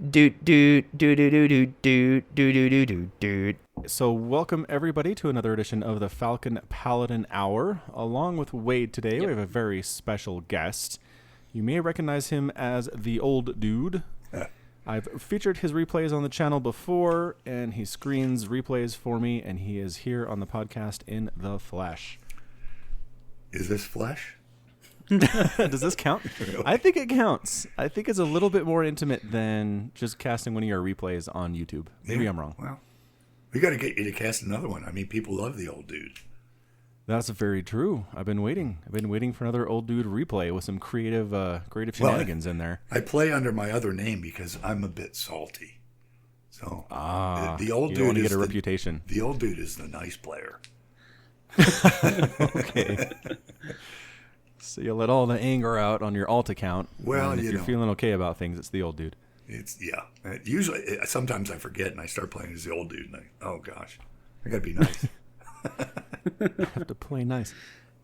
Doot doot doot doot doot doot doot doot doot doot doot. So, welcome everybody to another edition of the Falcon Paladin Hour. Along with Wade today, we have a very special guest. You may recognize him as the Old Dude. I've featured his replays on the channel before, and he screens replays for me, and he is here on the podcast in the flesh. Is this flesh? Does this count? I think it counts. I think it's a little bit more intimate than just casting one of your replays on YouTube. Maybe I'm wrong. Well, we got to get you to cast another one. I mean, people love the Old Dude. That's very true. I've been waiting for another Old Dude replay with some creative shenanigans in there. I play under my other name because I'm a bit salty. So the Old Dude is get a reputation. The Old Dude is the nice player. Okay. So you let all the anger out on your alt account. Well, and if you're feeling okay about things, it's the Old Dude. Usually, sometimes I forget and I start playing as the Old Dude, and oh gosh, I gotta be nice. You have to play nice.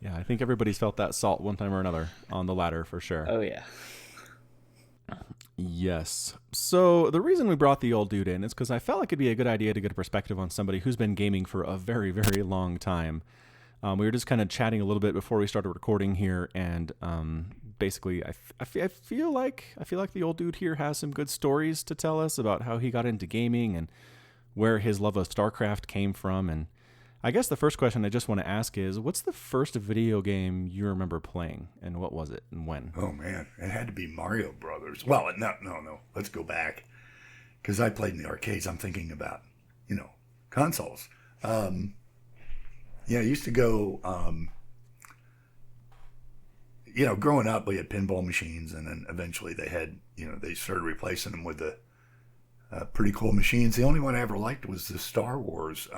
Yeah, I think everybody's felt that salt one time or another on the ladder for sure. Oh yeah. Yes. So the reason we brought the Old Dude in is because I felt like it'd be a good idea to get a perspective on somebody who's been gaming for a very, very long time. We were just kind of chatting a little bit before we started recording here, and basically, I feel like the Old Dude here has some good stories to tell us about how he got into gaming and where his love of StarCraft came from. And I guess the first question I just want to ask is, what's the first video game you remember playing, and what was it, and when? Oh man, it had to be Mario Brothers. Well, no. Let's go back because I played in the arcades. I'm thinking about consoles. I used to go, growing up, we had pinball machines, and then eventually they started replacing them with the pretty cool machines. The only one I ever liked was the Star Wars.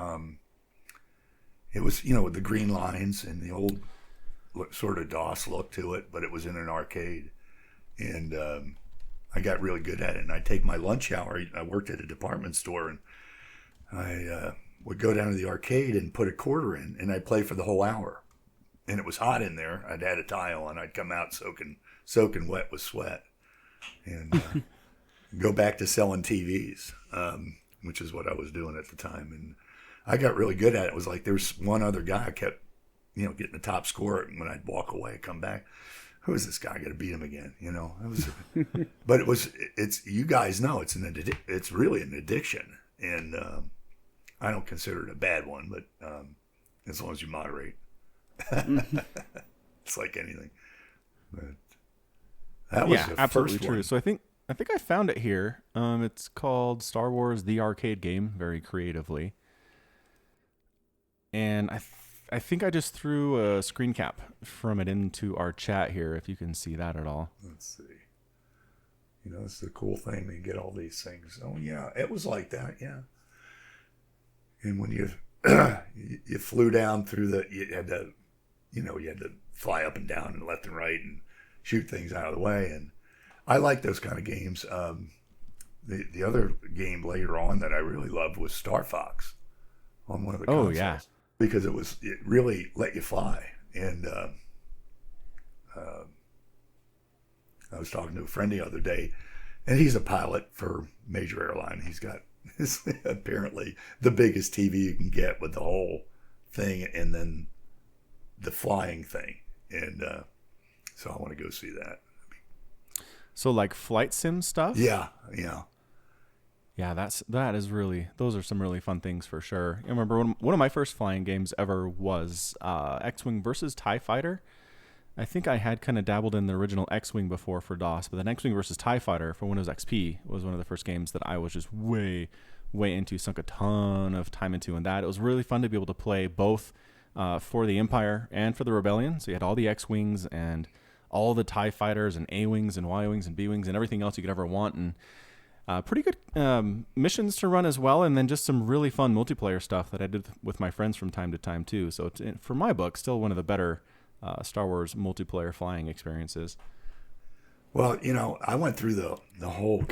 It was, with the green lines and the old sort of DOS look to it, but it was in an arcade. And I got really good at it. And I'd take my lunch hour. I worked at a department store, and I would go down to the arcade and put a quarter in, and I'd play for the whole hour. And it was hot in there. I'd had a tile, and I'd come out soaking wet with sweat, and go back to selling TVs, which is what I was doing at the time. And I got really good at it. It was like there's one other guy I kept, getting the top score, and when I'd walk away, come back, who is this guy? I got to beat him again. It was, but it's you guys know it's really an addiction, and I don't consider it a bad one, but as long as you moderate. It's like anything. But that was the absolutely first true. one. So I think I found it here. It's called Star Wars: The Arcade Game, very creatively. And I think I just threw a screen cap from it into our chat here, if you can see that at all. Let's see. It's the cool thing. You get all these things. Oh yeah, it was like that. Yeah. And when you you flew down through you had to fly up and down and left and right and shoot things out of the way. And I like those kind of games. The other game later on that I really loved was Star Fox on one of the consoles. Oh yeah, because it really let you fly. And I was talking to a friend the other day, and he's a pilot for a major airline. He's got apparently the biggest TV you can get with the whole thing, and then the flying thing. And so I want to go see that. So like flight sim stuff? Yeah. Yeah, that is really, those are some really fun things for sure. I remember one of my first flying games ever was X-Wing versus TIE Fighter. I think I had kind of dabbled in the original X-Wing before for DOS, but then X-Wing versus TIE Fighter for Windows XP was one of the first games that I was just way into, sunk a ton of time into. And that it was really fun to be able to play both for the Empire and for the Rebellion. So you had all the X-Wings and all the TIE Fighters and A-Wings and Y-Wings and B-Wings and everything else you could ever want. And pretty good missions to run as well, and then just some really fun multiplayer stuff that I did with my friends from time to time too. So it's, for my book, still one of the better Star Wars multiplayer flying experiences. Well, I went through the whole,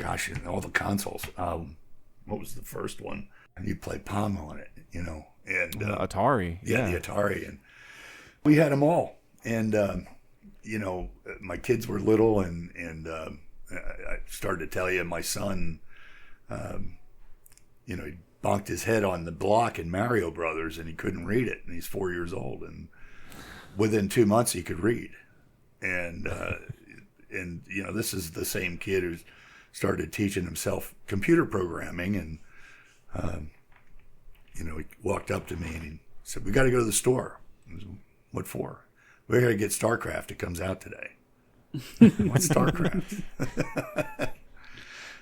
all the consoles. What was the first one? And you played Pong on it, and Atari. Yeah, the Atari, and we had them all. And my kids were little, and I started to tell you, my son He bonked his head on the block in Mario Brothers, and he couldn't read it, and he's 4 years old, and within 2 months he could read. And this is the same kid who started teaching himself computer programming, and he walked up to me and he said, "We got to go to the store." I said, "What for?" "We got to get StarCraft. It comes out today." "What's StarCraft?"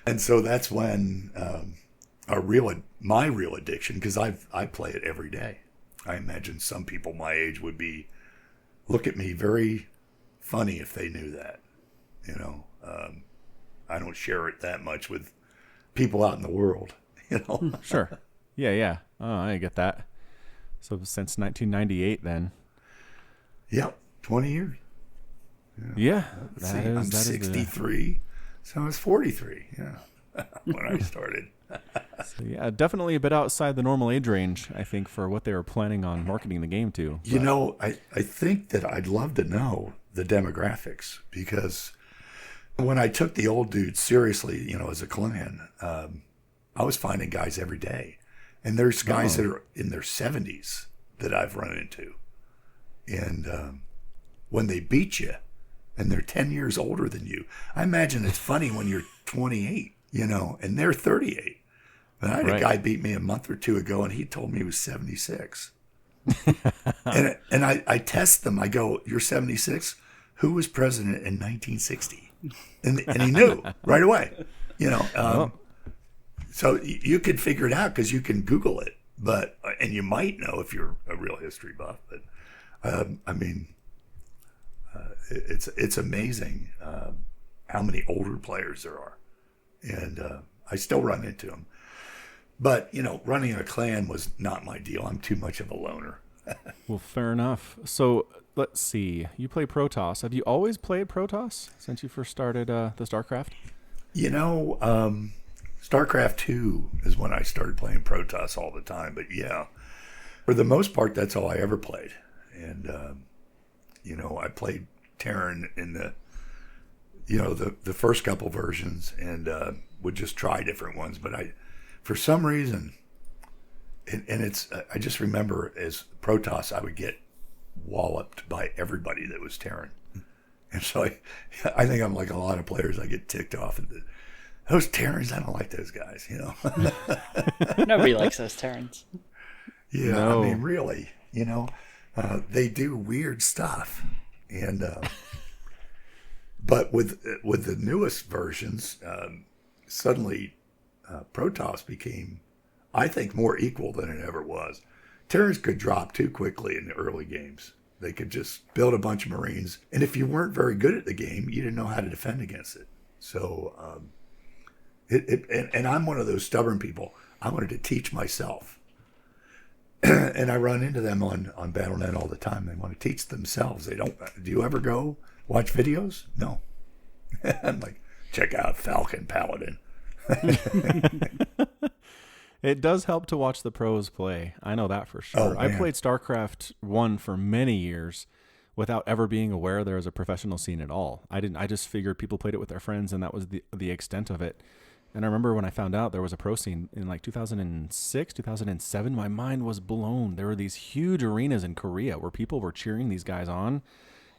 And so that's when my real addiction, because I play it every day. I imagine some people my age would look at me very funny if they knew that. I don't share it that much with people out in the world. Sure. Yeah. Oh, I get that. So since 1998, then. Yep, 20 years. Yeah. I'm 63, so I was 43. Yeah, when I started. So yeah, definitely a bit outside the normal age range, I think, for what they were planning on marketing the game to. I think that I'd love to know the demographics, because when I took the OldDude seriously, as a clan, I was finding guys every day. And there's guys that are in their 70s that I've run into. And when they beat you and they're 10 years older than you, I imagine it's funny when you're 28, and they're 38. But I had a guy beat me a month or two ago, and he told me he was 76. and I test them. I go, "You're 76? Who was president in 1960? And he knew right away. So you could figure it out because you can Google it, and you might know if you're a real history buff. But it's amazing how many older players there are, and I still run into them. But running a clan was not my deal. I'm too much of a loner. Well, fair enough. So let's see. You play Protoss. Have you always played Protoss since you first started the StarCraft? StarCraft 2 is when I started playing Protoss all the time. But yeah, for the most part, that's all I ever played. And, I played Terran in the first couple versions, and would just try different ones. But for some reason, I just remember as Protoss, I would get walloped by everybody that was Terran. And so I think I'm like a lot of players. I get ticked off at those Terrans. I don't like those guys, Nobody likes those Terrans. Yeah, no. I mean, really, they do weird stuff. And but with the newest versions, suddenly Protoss became, I think, more equal than it ever was. Terrans could drop too quickly in the early games. They could just build a bunch of Marines, and if you weren't very good at the game, you didn't know how to defend against it. So, and I'm one of those stubborn people. I wanted to teach myself, and I run into them on BattleNet all the time. They want to teach themselves. They don't. Do you ever go watch videos? No. I'm like, check out Falcon Paladin. It does help to watch the pros play. I know that for sure. Oh, I man. played StarCraft 1 for many years without ever being aware there was a professional scene at all. I just figured people played it with their friends, and that was the extent of it. And I remember when I found out there was a pro scene in like 2006, 2007, my mind was blown. There were these huge arenas in Korea where people were cheering these guys on,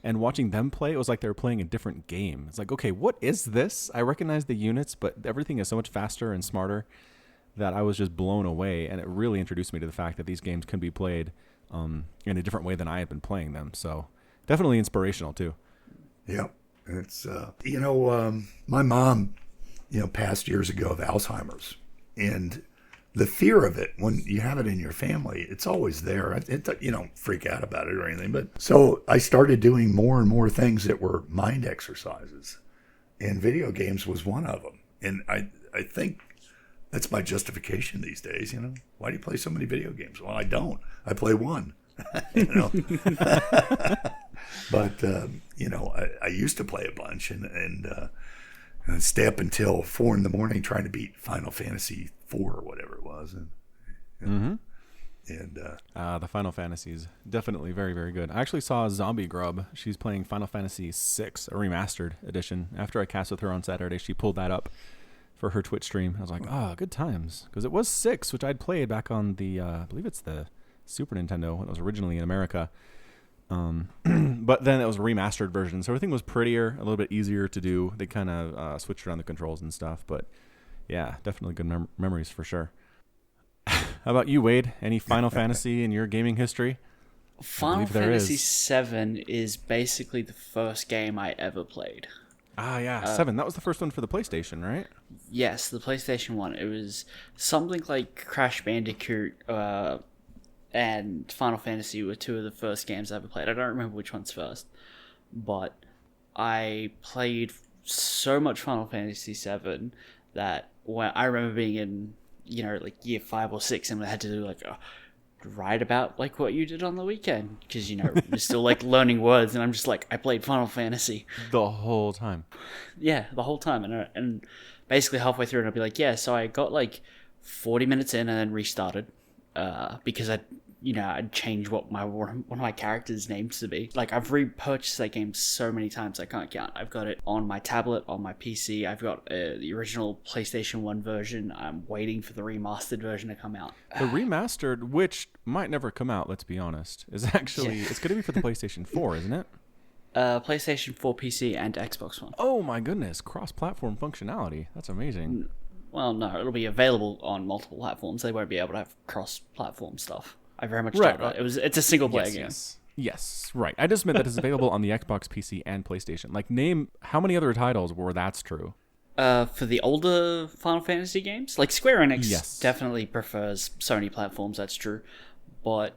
and watching them play, it was like they were playing a different game. It's like, okay, what is this? I recognize the units, but everything is so much faster and smarter that I was just blown away, and it really introduced me to the fact that these games can be played in a different way than I had been playing them. So definitely inspirational too. Yep. It's, my mom, passed years ago of Alzheimer's, and the fear of it, when you have it in your family, it's always there. You don't freak out about it or anything. But so I started doing more and more things that were mind exercises, and video games was one of them. And I think that's my justification these days. Why do you play so many video games? Well, I don't. I play one. But I used to play a bunch and stay up until 4 a.m. trying to beat Final Fantasy 4 or whatever it was. And the Final Fantasy is definitely very, very good. I actually saw Zombie Grub. She's playing Final Fantasy 6, a remastered edition. After I cast with her on Saturday, she pulled that up. for her Twitch stream. I was like, good times. Because it was 6, which I'd played back on the, I believe it's the Super Nintendo when it was originally in America. But then it was a remastered version, so everything was prettier, a little bit easier to do. They kind of switched around the controls and stuff, but yeah, definitely good memories for sure. How about you, Wade? Any Final Fantasy in your gaming history? Final Fantasy VII is basically the first game I ever played. Ah, yeah, 7. That was the first one for the PlayStation, right? Yes, the PlayStation 1. It was something like Crash Bandicoot and Final Fantasy were 2 of the first games I ever played. I don't remember which one's first, but I played so much Final Fantasy VII that when I remember being in, like year 5 or 6, and I had to do like write about like what you did on the weekend, because we're still like learning words, and I'm just like, I played Final Fantasy the whole time. Yeah, the whole time, and basically halfway through, and I'll be like, yeah, so I got like 40 minutes in and then restarted because I'd changed what one of my characters' names to be. Like, I've repurchased that game so many times I can't count. I've got it on my tablet, on my PC. I've got the original PlayStation 1 version. I'm waiting for the remastered version to come out. The remastered, which might never come out, let's be honest, is actually, it's going to be for the PlayStation 4, isn't it? PlayStation 4, PC, and Xbox One. Oh my goodness, cross-platform functionality. That's amazing. Well, no, it'll be available on multiple platforms. They won't be able to have cross-platform stuff. I very much doubt that. It's a single-player game. Yes, right. I just meant that it's available on the Xbox, PC, and PlayStation. Like, name how many other titles where that's true? For the older Final Fantasy games, like Square Enix definitely prefers Sony platforms, that's true. But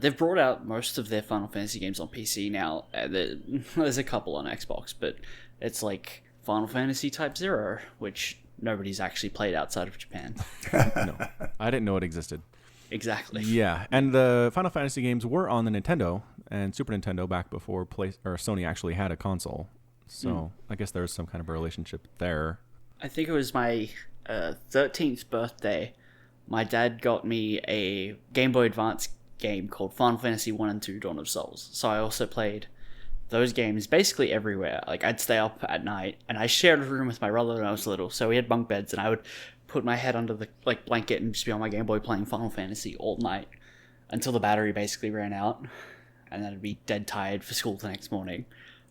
they've brought out most of their Final Fantasy games on PC now. There's a couple on Xbox, but it's like Final Fantasy Type 0, which nobody's actually played outside of Japan. No, I didn't know it existed. Exactly. Yeah, and the Final Fantasy games were on the Nintendo and Super Nintendo back before Sony actually had a console. So I guess there's some kind of a relationship there. I think it was my 13th birthday. My dad got me a Game Boy Advance game called Final Fantasy 1 and 2 Dawn of Souls. So I also played those games basically everywhere. Like, I'd stay up at night, and I shared a room with my brother when I was little, so we had bunk beds, and I would put my head under the blanket and just be on my Game Boy playing Final Fantasy all night until the battery basically ran out, and then I'd be dead tired for school the next morning.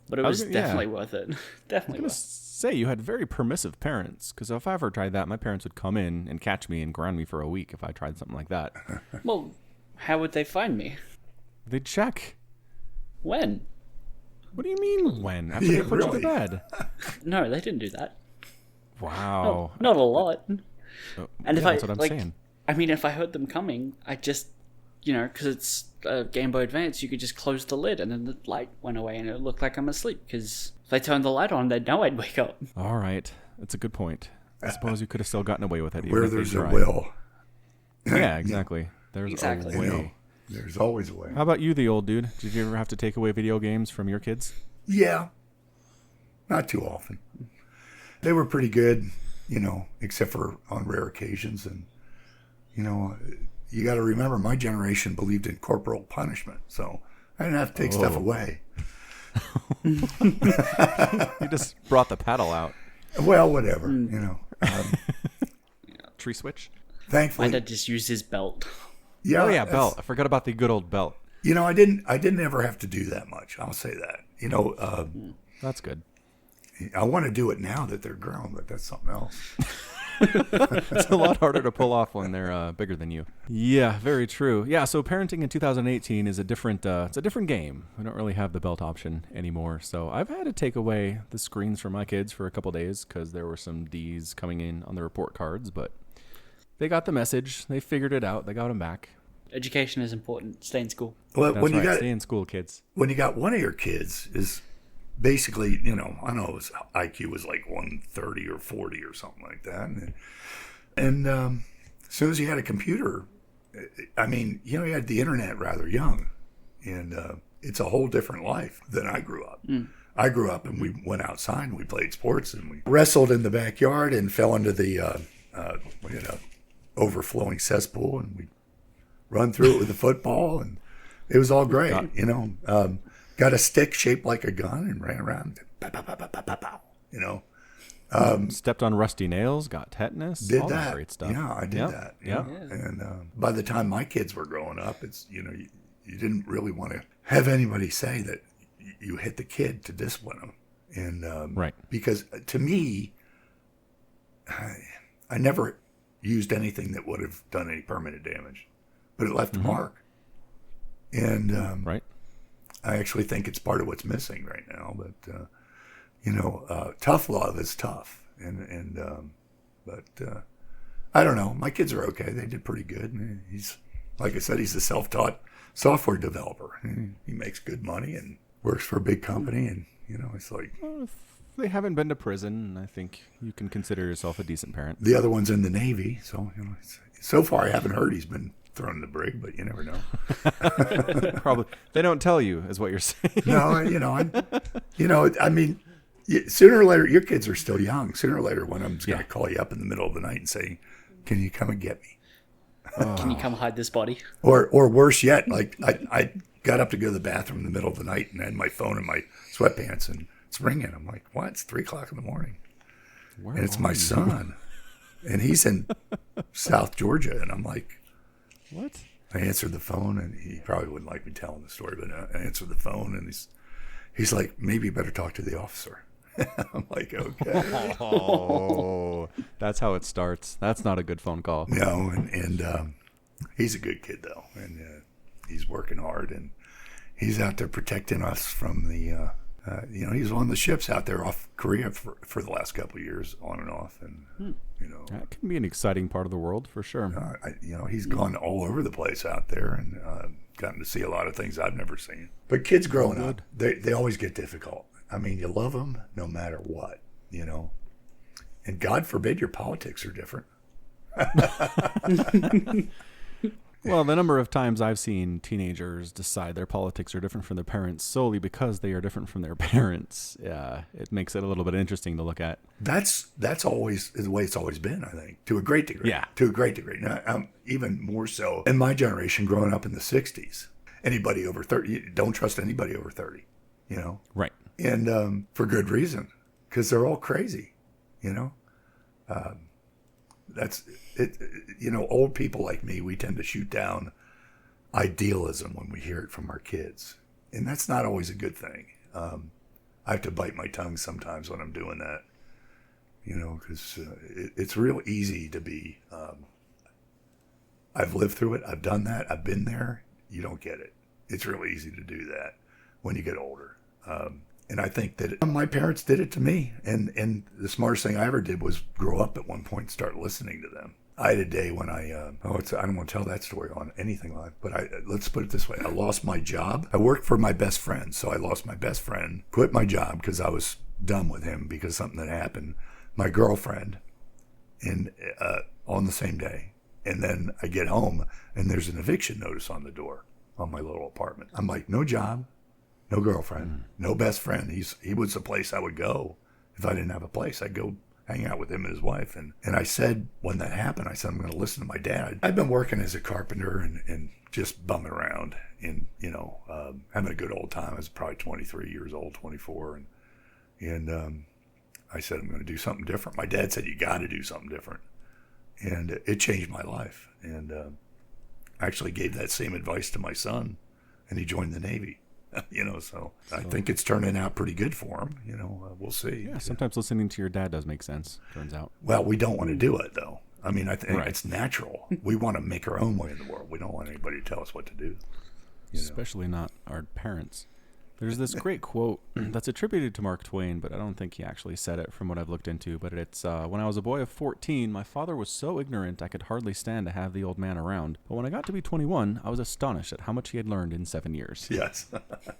But it was definitely worth it. Definitely worth it. Say, you had very permissive parents, because if I ever tried that, my parents would come in and catch me and ground me for a week if I tried something like that. Well, how would they find me? They'd check. When? What do you mean when? After they put you to bed? No, they didn't do that. Wow. No, not a lot. And if that's what I'm saying. I mean, if I heard them coming, I just, because it's a Game Boy Advance, you could just close the lid and then the light went away and it looked like I'm asleep, because if they turned the light on, they'd know I'd wake up. All right. That's a good point. I suppose you could have still gotten away with it. Where there's a will. Yeah, exactly. There's exactly. a way. There's always a way. How about you, the old dude? Did you ever have to take away video games from your kids? Yeah. Not too often. They were pretty good, except for on rare occasions. And, you got to remember, my generation believed in corporal punishment. So I didn't have to take stuff away. You just brought the paddle out. Well, whatever, Tree switch? Thankfully. My dad just used his belt. Yeah. Oh, yeah, belt. I forgot about the good old belt. I didn't ever have to do that much. I'll say that. That's good. I want to do it now that they're grown, but that's something else. It's a lot harder to pull off when they're bigger than you. Yeah, very true. Yeah, so parenting in 2018 is a different game. We don't really have the belt option anymore. So I've had to take away the screens for my kids for a couple days because there were some D's coming in on the report cards, but they got the message. They figured it out. They got them back. Education is important. Stay in school. Well, That's stay in school, kids. When you got one of your kids is basically, I know his IQ was like 130 or 40 or something like that. And as soon as he had a computer, he had the internet rather young. And it's a whole different life than I grew up. I grew up and we went outside and we played sports and we wrestled in the backyard and fell into the we had a overflowing cesspool and we run through it with a football and it was all great, got a stick shaped like a gun and ran around, pow, pow, pow, pow, pow, pow, Stepped on rusty nails, got tetanus, Did all that? great stuff. Yeah, I did Yep, that. yep. Yeah. And by the time my kids were growing up, it's you didn't really want to have anybody say that you hit the kid to discipline them, and Right. because to me, I never used anything that would have done any permanent damage, but it left a mark, and Right. I actually think it's part of what's missing right now. But tough love is tough, but I don't know. My kids are okay. They did pretty good. And he's, like I said, he's a self-taught software developer. He makes good money and works for a big company. And it's like Well, if they haven't been to prison, I think you can consider yourself a decent parent. the other one's in the Navy. So so far I haven't heard he's been thrown in the brig, but you never know. Probably they don't tell you, is what you're saying. No, I mean, sooner or later, your kids are still young. Sooner or later, one of them's going to call you up in the middle of the night and say, "Can you come and get me?" Can you come hide this body? Or worse yet, like I got up to go to the bathroom in the middle of the night and had my phone in my sweatpants and it's ringing. I'm like, "What? It's 3:00 in the morning," Where and it's are my you? son, and he's in South Georgia, and I'm like, What? I answered the phone, and he probably wouldn't like me telling the story, but I answered the phone, and he's like, "Maybe you better talk to the officer." I'm like, "Okay." Oh, that's how it starts. That's not a good phone call. No, and he's a good kid though, and he's working hard, and he's out there protecting us from the. He's on the ships out there off Korea for the last couple of years, on and off, and That can be an exciting part of the world for sure. he's gone all over the place out there, and gotten to see a lot of things I've never seen. But kids growing up, they always get difficult. I mean, you love them no matter what, and God forbid your politics are different. Well, the number of times I've seen teenagers decide their politics are different from their parents solely because they are different from their parents, it makes it a little bit interesting to look at. That's always the way it's always been, I think, to a great degree. Yeah. To a great degree. Now, even more so in my generation, growing up in the 60s. Anybody over 30, you don't trust anybody over 30, Right. And for good reason, because they're all crazy, That's it. Old people like me, we tend to shoot down idealism when we hear it from our kids, and that's not always a good thing. I have to bite my tongue sometimes when I'm doing that, because it's real easy to be. I've lived through it. I've done that. I've been there. You don't get it. It's real easy to do that when you get older. And I think that my parents did it to me. And the smartest thing I ever did was grow up at one point and start listening to them. I had a day when I don't want to tell that story on anything live, but let's put it this way. I lost my job. I worked for my best friend. So I lost my best friend, quit my job because I was done with him because something had happened. My girlfriend on the same day. And then I get home and there's an eviction notice on the door on my little apartment. I'm like, no job. No girlfriend, no best friend. He was the place I would go if I didn't have a place. I'd go hang out with him and his wife. And I said, when that happened, I said, I'm going to listen to my dad. I've been working as a carpenter and just bumming around and, having a good old time. I was probably 23 years old, 24. And I said, I'm going to do something different. My dad said, you got to do something different. And it changed my life. And I actually gave that same advice to my son, and he joined the Navy. So I think it's turning out pretty good for him. We'll see. Yeah, sometimes listening to your dad does make sense, turns out. Well, we don't want to do it, though. I mean, I think Right. it's natural. We want to make our own way in the world. We don't want anybody to tell us what to do. Especially not our parents. There's this great quote that's attributed to Mark Twain, but I don't think he actually said it from what I've looked into. But it's, when I was a boy of 14, my father was so ignorant I could hardly stand to have the old man around. But when I got to be 21, I was astonished at how much he had learned in 7 years. Yes.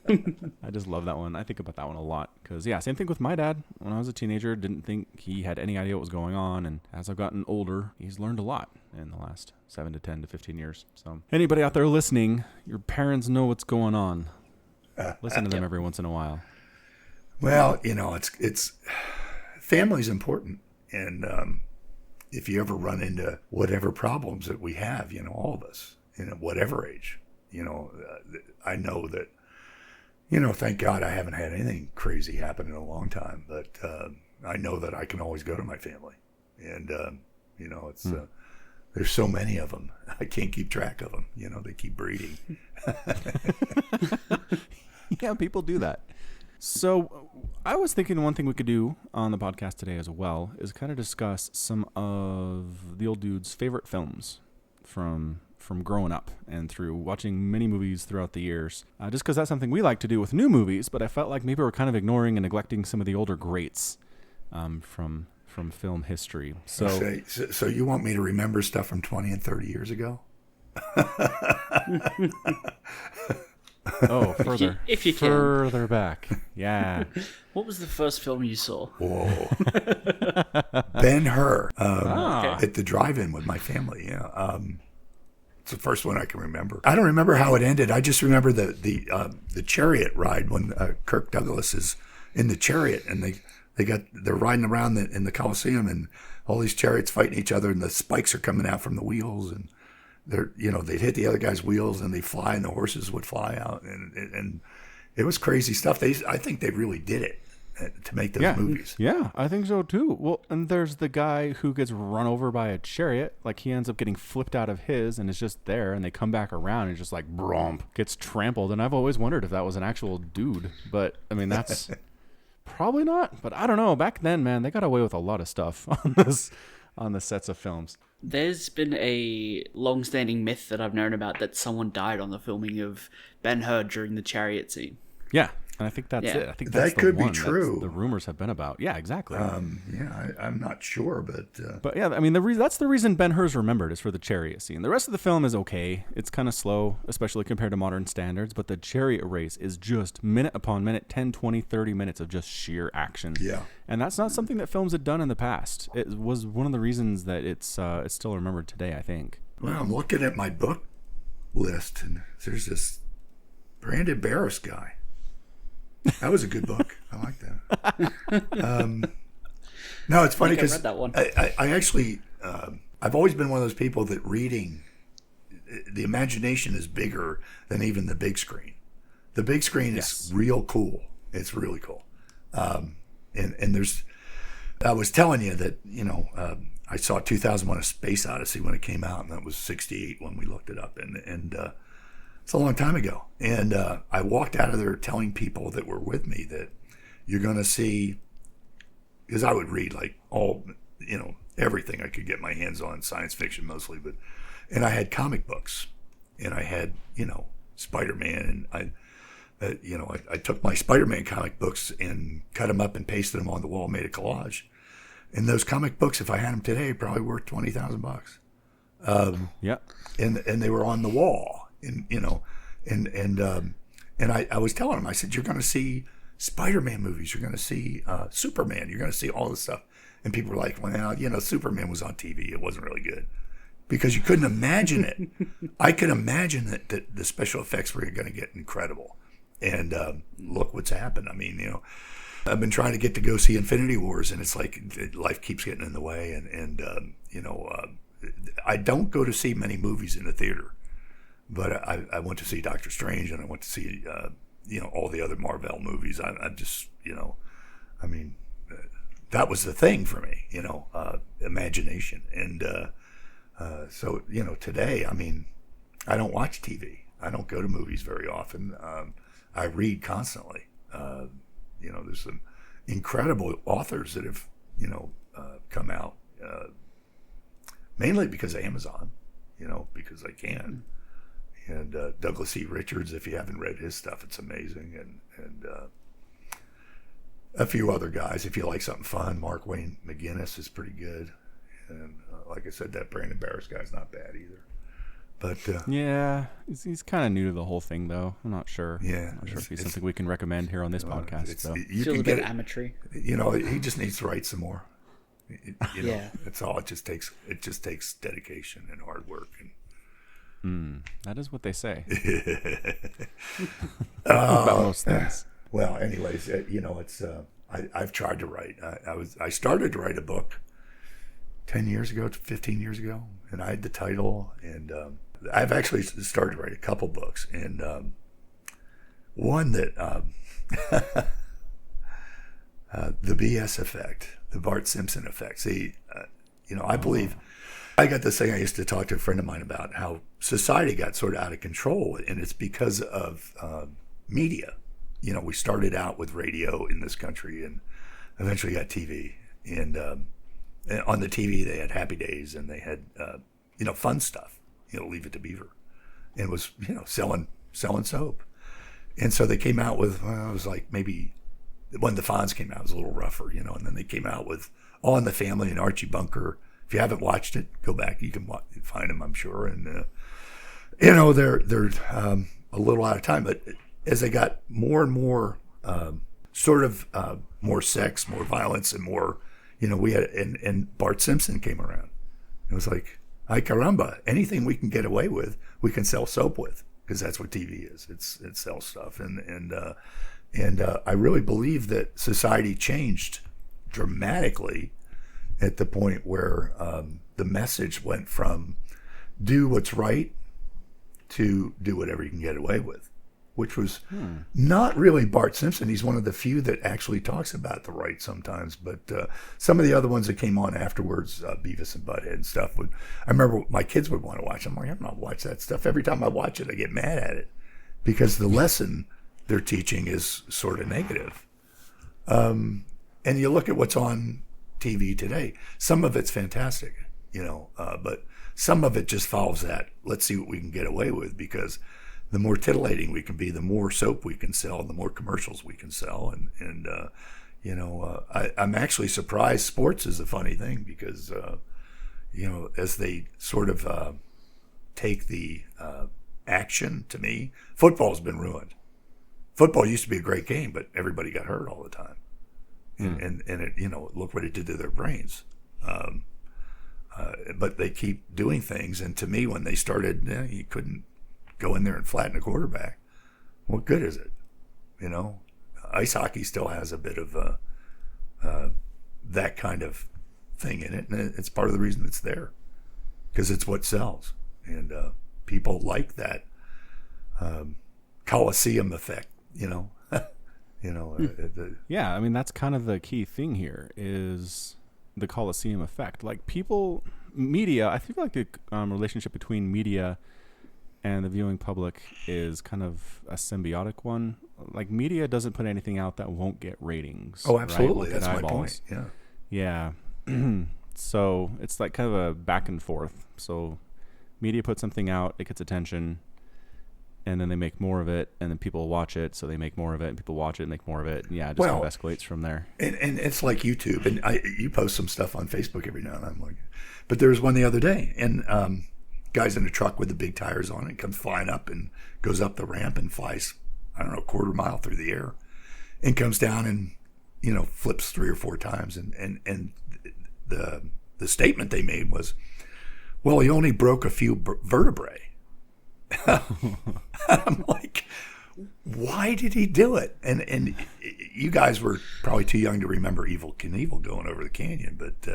I just love that one. I think about that one a lot. Because, same thing with my dad. When I was a teenager, didn't think he had any idea what was going on. And as I've gotten older, he's learned a lot in the last 7 to 10 to 15 years. So anybody out there listening, your parents know what's going on. Listen to them every once in a while. Well, it's family's important. And if you ever run into whatever problems that we have, all of us, whatever age, I know that, thank God I haven't had anything crazy happen in a long time. But I know that I can always go to my family, and it's there's so many of them. I can't keep track of them. They keep breeding. Yeah, people do that. So I was thinking one thing we could do on the podcast today as well is kind of discuss some of the old dude's favorite films from growing up and through watching many movies throughout the years. Just because that's something we like to do with new movies, but I felt like maybe we're kind of ignoring and neglecting some of the older greats from film history. So you want me to remember stuff from 20 and 30 years ago? Oh, further. If you can. Further back. Yeah. What was the first film you saw? Whoa. Ben-Hur. Okay. At the drive-in with my family, yeah. It's the first one I can remember. I don't remember how it ended. I just remember the chariot ride when Kirk Douglas is in the chariot and they're riding around in the Coliseum and all these chariots fighting each other and the spikes are coming out from the wheels and they'd hit the other guy's wheels and they fly and the horses would fly out and it was crazy stuff. I think they really did it to make those movies. Yeah, I think so too. Well, and there's the guy who gets run over by a chariot. Like he ends up getting flipped out of his and is just there and they come back around and just like bromp, gets trampled. And I've always wondered if that was an actual dude. But I mean, that's probably not. But I don't know. Back then, man, they got away with a lot of stuff on the sets of films. There's been a long-standing myth that I've known about that someone died on the filming of Ben-Hur during the chariot scene. Yeah, and I think that's it. I think that's that could the be one true. The rumors have been about. Yeah, exactly. I'm not sure, But yeah, I mean, that's the reason Ben-Hur's remembered is for the chariot scene. The rest of the film is okay. It's kind of slow, especially compared to modern standards, but the chariot race is just minute upon minute, 10, 20, 30 minutes of just sheer action. Yeah. And that's not something that films had done in the past. It was one of the reasons that it's still remembered today, I think. well, I'm looking at my book list and there's this Brandon Barris guy. That was a good book. I like that. No, it's funny I because read that one. I actually, I've always been one of those people that reading, the imagination is bigger than even the big screen. The big screen is real cool. It's really cool. And there's, I was telling you that, I saw 2001: A Space Odyssey when it came out, and that was 1968 when we looked it up. And it's a long time ago. And I walked out of there telling people that were with me that you're going to see, because I would read like all, everything I could get my hands on, science fiction mostly, and I had comic books, and I had, Spider-Man, and I took my Spider-Man comic books and cut them up and pasted them on the wall, made a collage. And those comic books, if I had them today, probably worth $20,000. Yeah. And they were on the wall. And I was telling him, I said, you're going to see Spider-Man movies, you're going to see Superman, you're going to see all this stuff. And people were like, well, Superman was on TV, it wasn't really good. Because you couldn't imagine it. I could imagine that the special effects were going to get incredible. And look what's happened. I mean, I've been trying to get to go see Infinity Wars, and it's like life keeps getting in the way. And I don't go to see many movies in the theater. But I went to see Doctor Strange, and I went to see, all the other Marvel movies. I just, that was the thing for me, imagination. And so, today, I don't watch TV. I don't go to movies very often. I read constantly. There's some incredible authors that have, come out, mainly because of Amazon, because I can. And Douglas E. Richards, if you haven't read his stuff, it's amazing. And a few other guys, if you like something fun. Mark Wayne McGinnis is pretty good. And like I said, that Brandon Barris guy's not bad either. But yeah, he's kind of new to the whole thing, though. I'm not sure. Yeah, I'm not sure if he's something we can recommend here on this podcast. So You Feels can a get bit it. amateur. He just needs to write some more. Yeah. That's all. It just takes dedication and hard work. And that is what they say about most things. Well, anyways, it's I've tried to write. I started to write a book 10 years ago, 15 years ago, and I had the title, and I've actually started to write a couple books, and one that the BS effect, the Bart Simpson effect. See, I believe I got this thing I used to talk to a friend of mine about how society got sort of out of control, and it's because of media. We started out with radio in this country, and eventually got TV, and on the TV they had Happy Days, and they had fun stuff. Leave It to Beaver, and it was selling soap, and so they came out with it was like maybe when the Fonz came out it was a little rougher, and then they came out with All in the Family and Archie Bunker. If you haven't watched it, go back. You can find them, I'm sure, and they're a little out of time, but as they got more and more more sex, more violence, and more, we had, and Bart Simpson came around. It was like, ay caramba, anything we can get away with, we can sell soap with, because that's what TV is. It sells stuff, and I really believe that society changed dramatically at the point where the message went from do what's right to do whatever you can get away with, which was not really Bart Simpson. He's one of the few that actually talks about the right sometimes, but some of the other ones that came on afterwards, Beavis and Butthead and stuff, I remember my kids would want to watch. I'm like, I'm not watching that stuff. Every time I watch it, I get mad at it because the lesson they're teaching is sort of negative. And you look at what's on TV today, some of it's fantastic, but some of it just follows that. Let's see what we can get away with, because the more titillating we can be, the more soap we can sell, the more commercials we can sell. And I'm actually surprised. Sports is a funny thing because, as they sort of take the action, to me, football's been ruined. Football used to be a great game, but everybody got hurt all the time. And it, look what it did to their brains. But they keep doing things. And to me, when they started, you couldn't go in there and flatten a quarterback. What good is it? Ice hockey still has a bit of that kind of thing in it, and it's part of the reason it's there, because it's what sells, and people like that Coliseum effect. Yeah, I mean that's kind of the key thing here is the Coliseum effect. Like media. I feel like the relationship between media and the viewing public is kind of a symbiotic one. Like media doesn't put anything out that won't get ratings. Oh, absolutely. Right? That's my point. Yeah. So it's like kind of a back and forth. So media puts something out, it gets attention, and then they make more of it, and then people watch it, so they make more of it, and people watch it and make more of it. And yeah, it just kind of escalates from there. And it's like YouTube, and you post some stuff on Facebook every now and then. I'm like, but there was one the other day, and guy's in a truck with the big tires on it, comes flying up and goes up the ramp and flies, I don't know, a quarter mile through the air, and comes down and flips 3 or 4 times, and the statement they made was, well, he only broke a few vertebrae. I'm like, why did he do it? And you guys were probably too young to remember Evel Knievel going over the canyon, but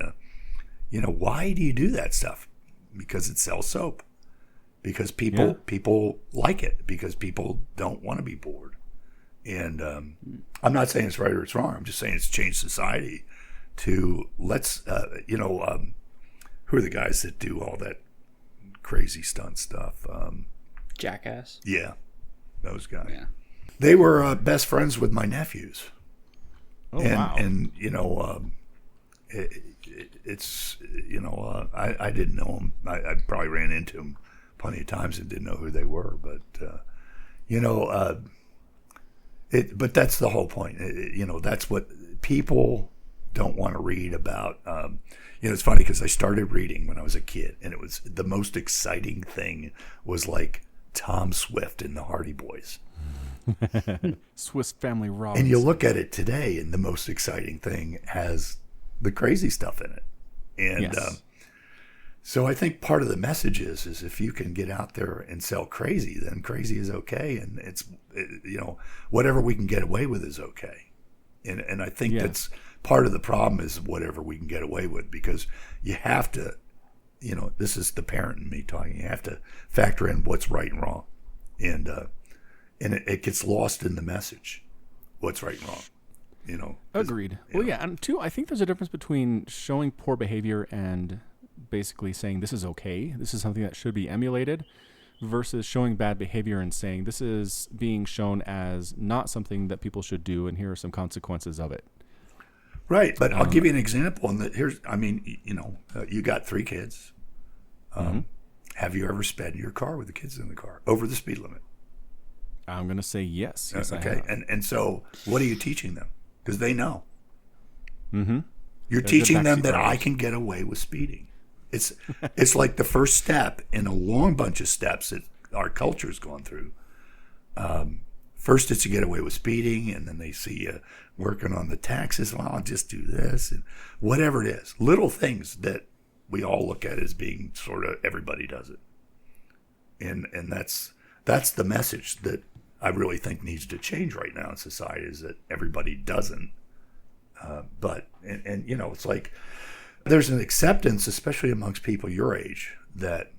why do you do that stuff? Because it sells soap. Because people like it. Because people don't want to be bored. And I'm not saying it's right or it's wrong. I'm just saying it's changed society to let's who are the guys that do all that crazy stunt stuff? Jackass. Yeah, those guys. Yeah. They were best friends with my nephews. Oh, wow. And it's I didn't know them. I probably ran into them plenty of times and didn't know who they were, but but that's the whole point. That's what people don't want to read about. It's funny because I started reading when I was a kid, and it was the most exciting thing was like Tom Swift and the Hardy Boys. Swiss Family Robinson. And you look at it today, and the most exciting thing has the crazy stuff in it. And yes. So I think part of the message is if you can get out there and sell crazy, then crazy is okay, and it's whatever we can get away with is okay. And I think that's part of the problem is whatever we can get away with, because you have to, this is the parent in me talking. You have to factor in what's right and wrong, and it gets lost in the message, what's right and wrong. Agreed. Well, yeah, and two, I think there's a difference between showing poor behavior and basically saying this is okay, this is something that should be emulated, versus showing bad behavior and saying this is being shown as not something that people should do, and here are some consequences of it. Right, but I'll give you an example. And you got 3 kids. Have you ever sped in your car with the kids in the car over the speed limit? I'm going to say yes. Yes, okay, I have. and so what are you teaching them? Because they know. Mm-hmm. You're teaching them that I can get away with speeding. It's like the first step in a long bunch of steps that our culture's gone through. First, it's to get away with speeding, and then they see you working on the taxes. Well, I'll just do this, and whatever it is. Little things that we all look at as being sort of everybody does it. And that's the message that I really think needs to change right now in society, is that everybody doesn't. It's like there's an acceptance, especially amongst people your age, that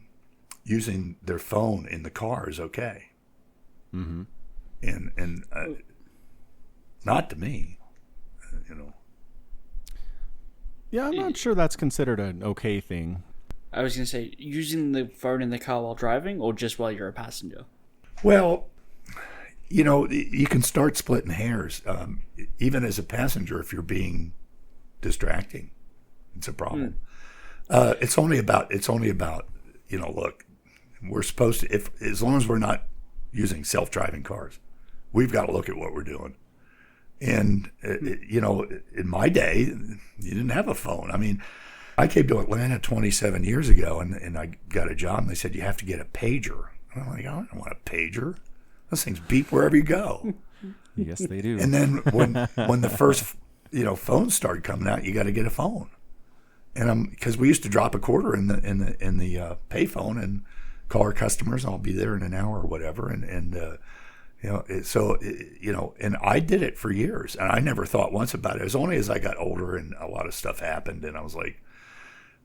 using their phone in the car is okay. Mm-hmm. And not to me, Yeah, I'm not sure that's considered an okay thing. I was going to say, using the phone in the car while driving, or just while you're a passenger? Well, you can start splitting hairs. Even as a passenger, if you're being distracting, it's a problem. It's only about, look, we're supposed to, as long as we're not using self-driving cars, we've got to look at what we're doing. And, in my day, you didn't have a phone. I mean, I came to Atlanta 27 years ago, and I got a job, and they said, you have to get a pager. And I'm like, I don't want a pager. Those things beep wherever you go. Yes, they do. And then when the first, phones started coming out, you got to get a phone. And because we used to drop a quarter in the pay phone and call our customers, I'll be there in an hour or whatever. And I did it for years, and I never thought once about it. It was only as I got older and a lot of stuff happened, and I was like,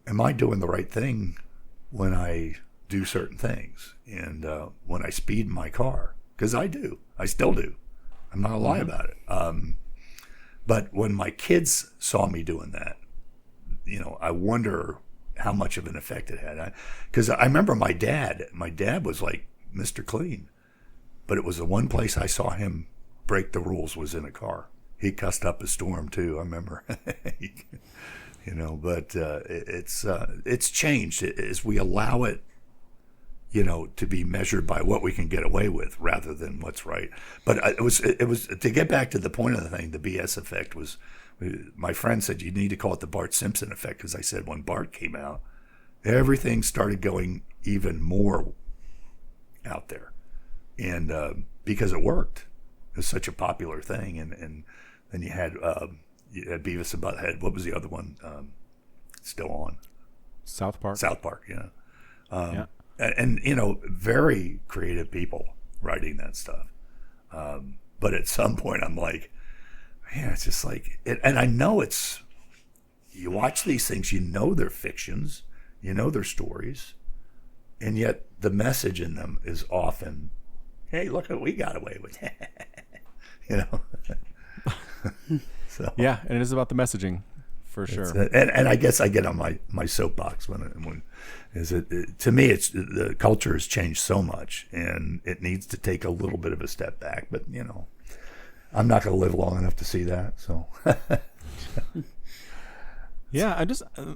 am I doing the right thing when I do certain things? And when I speed in my car, because I still do. I'm not gonna lie about it. But when my kids saw me doing that, I wonder how much of an effect it had. Because I remember my dad was like Mr. Clean. But it was the one place I saw him break the rules was in a car. He cussed up a storm too, I remember. But it's changed as we allow it, to be measured by what we can get away with rather than what's right. But it was to get back to the point of the thing. The BS effect was, my friend said you need to call it the Bart Simpson effect, because I said when Bart came out, everything started going even more out there. And because it worked, it was such a popular thing. And then you had Beavis and Butthead. What was the other one? Still on? South Park. South Park, yeah. Yeah. And very creative people writing that stuff. But at some point, I'm like, man, it's just like, and I know you watch these things, they're fictions, they're stories, and yet the message in them is often, hey, look what we got away with. So Yeah, and it is about the messaging, for sure. And I guess I get on my soapbox when to me, it's the culture has changed so much, and it needs to take a little bit of a step back. But I'm not going to live long enough to see that. So Yeah,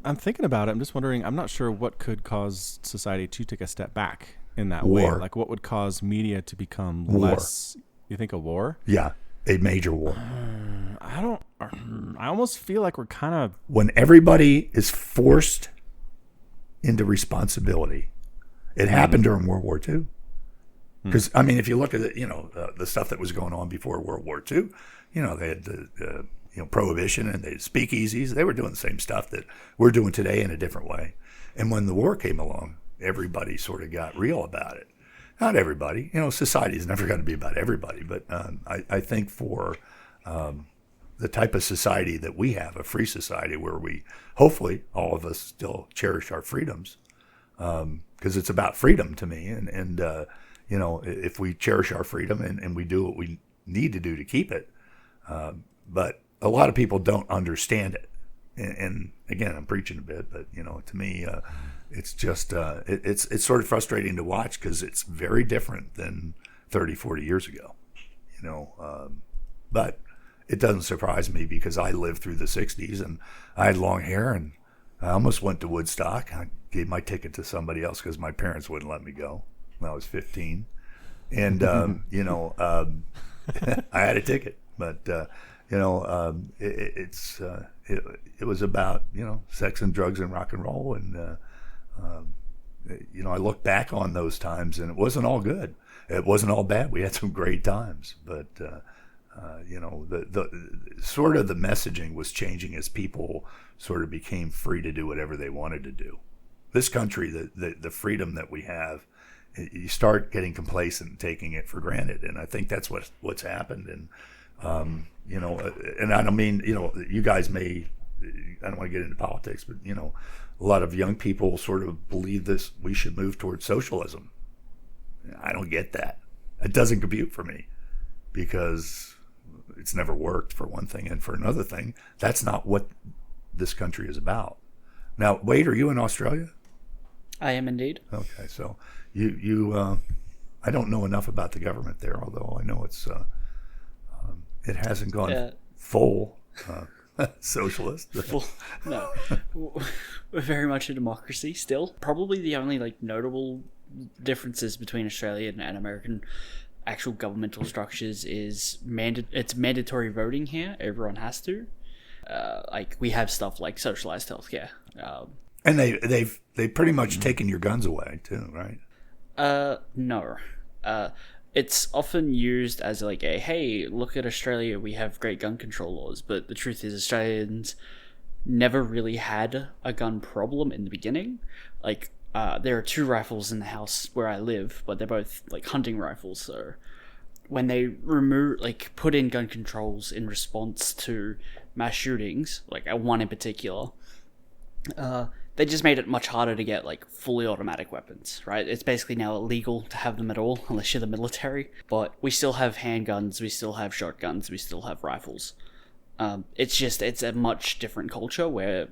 I'm thinking about it. I'm just wondering, I'm not sure what could cause society to take a step back in that way. Like what would cause media to become less, you think a war? Yeah, a major war. I almost feel like we're kind of... When everybody is forced into responsibility. It happened during World War II. Because, I mean, if you look at it, the stuff that was going on before World War II, they had the prohibition and they had speakeasies. They were doing the same stuff that we're doing today in a different way. And when the war came along, everybody sort of got real about it. Not everybody. Society's never going to be about everybody. But I think for the type of society that we have, a free society where we, hopefully, all of us still cherish our freedoms, because it's about freedom to me. And if we cherish our freedom and we do what we need to do to keep it, but a lot of people don't understand it. And again, I'm preaching a bit, but to me, it's just it's sort of frustrating to watch because it's very different than 30, 40 years ago. But it doesn't surprise me because I lived through the 60s and I had long hair and I almost went to Woodstock. I gave my ticket to somebody else because my parents wouldn't let me go when I was 15. And, I had a ticket, but, it was about, sex and drugs and rock and roll. And, I look back on those times and it wasn't all good. It wasn't all bad. We had some great times, but, the sort of the messaging was changing as people sort of became free to do whatever they wanted to do. This country, the freedom that we have, you start getting complacent and taking it for granted, and I think that's what's happened. And and I don't mean you guys may, I don't want to get into politics, but a lot of young people sort of believe this. We should move towards socialism. I don't get that. It doesn't compute for me because it's never worked, for one thing, and for another thing, that's not what this country is about. Now, Wade, are you in Australia? I am indeed. Okay, so you I don't know enough about the government there, although I know it hasn't gone full socialist. No, we're very much a democracy still. Probably the only notable differences between Australian and American actual governmental structures is it's mandatory voting here. Everyone has to. We have stuff like socialized healthcare. And they've pretty much taken your guns away too, right? No. It's often used as hey, look at Australia, we have great gun control laws. But the truth is, Australians never really had a gun problem in the beginning. There are 2 rifles in the house where I live, but they're both hunting rifles. So when they put in gun controls in response to mass shootings, one in particular, they just made it much harder to get fully automatic weapons, right? It's basically now illegal to have them at all unless you're the military. But we still have handguns, we still have shotguns, we still have rifles. It's a much different culture where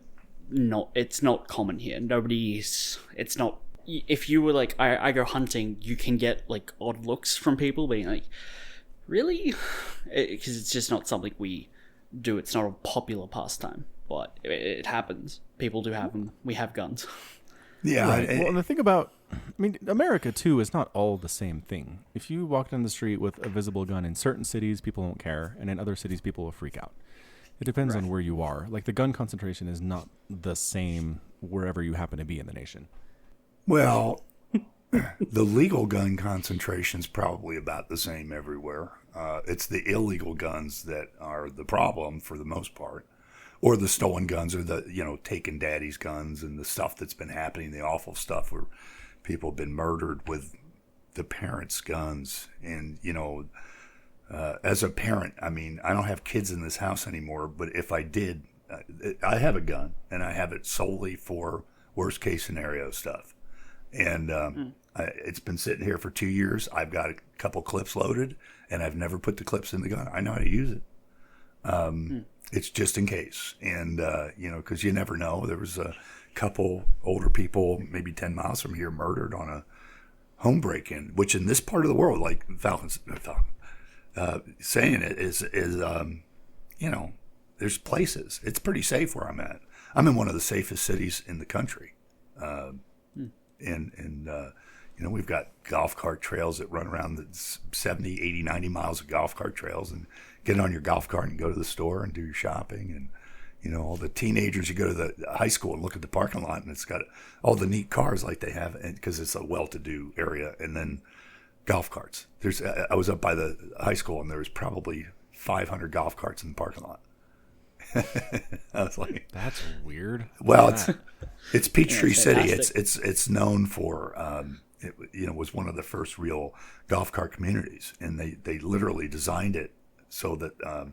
it's not common here. It's not. If you were I go hunting, you can get odd looks from people being really, because it's just not something we do. It's not a popular pastime, but it happens. People do have them. We have guns. Yeah. Right. Well, and the thing about, America too is not all the same thing. If you walk down the street with a visible gun in certain cities, people won't care, and in other cities, people will freak out. It depends on where you are. The gun concentration is not the same wherever you happen to be in the nation. Well, the legal gun concentration is probably about the same everywhere. It's the illegal guns that are the problem for the most part, or the stolen guns, or the taking daddy's guns, and the stuff that's been happening, the awful stuff where people have been murdered with the parents' guns. And as a parent, I don't have kids in this house anymore, but if I did, I have a gun, and I have it solely for worst case scenario stuff. And it's been sitting here for 2 years. I've got a couple clips loaded, and I've never put the clips in the gun. I know how to use it. It's just in case. And, because you never know. There was a couple older people, maybe 10 miles from here, murdered on a home break-in, which in this part of the world, saying it is there's places. It's pretty safe where I'm at. I'm in one of the safest cities in the country. And we've got golf cart trails that run around the 70, 80, 90 miles of golf cart trails, and get on your golf cart and go to the store and do your shopping. And, all the teenagers, you go to the high school and look at the parking lot, and it's got all the neat cars like they have, because it's a well-to-do area. And then golf carts. I was up by the high school, and there was probably 500 golf carts in the parking lot. I was like, that's weird. Well, it's Peachtree City. Fantastic. It's known for it was one of the first real golf cart communities, and they literally designed it so that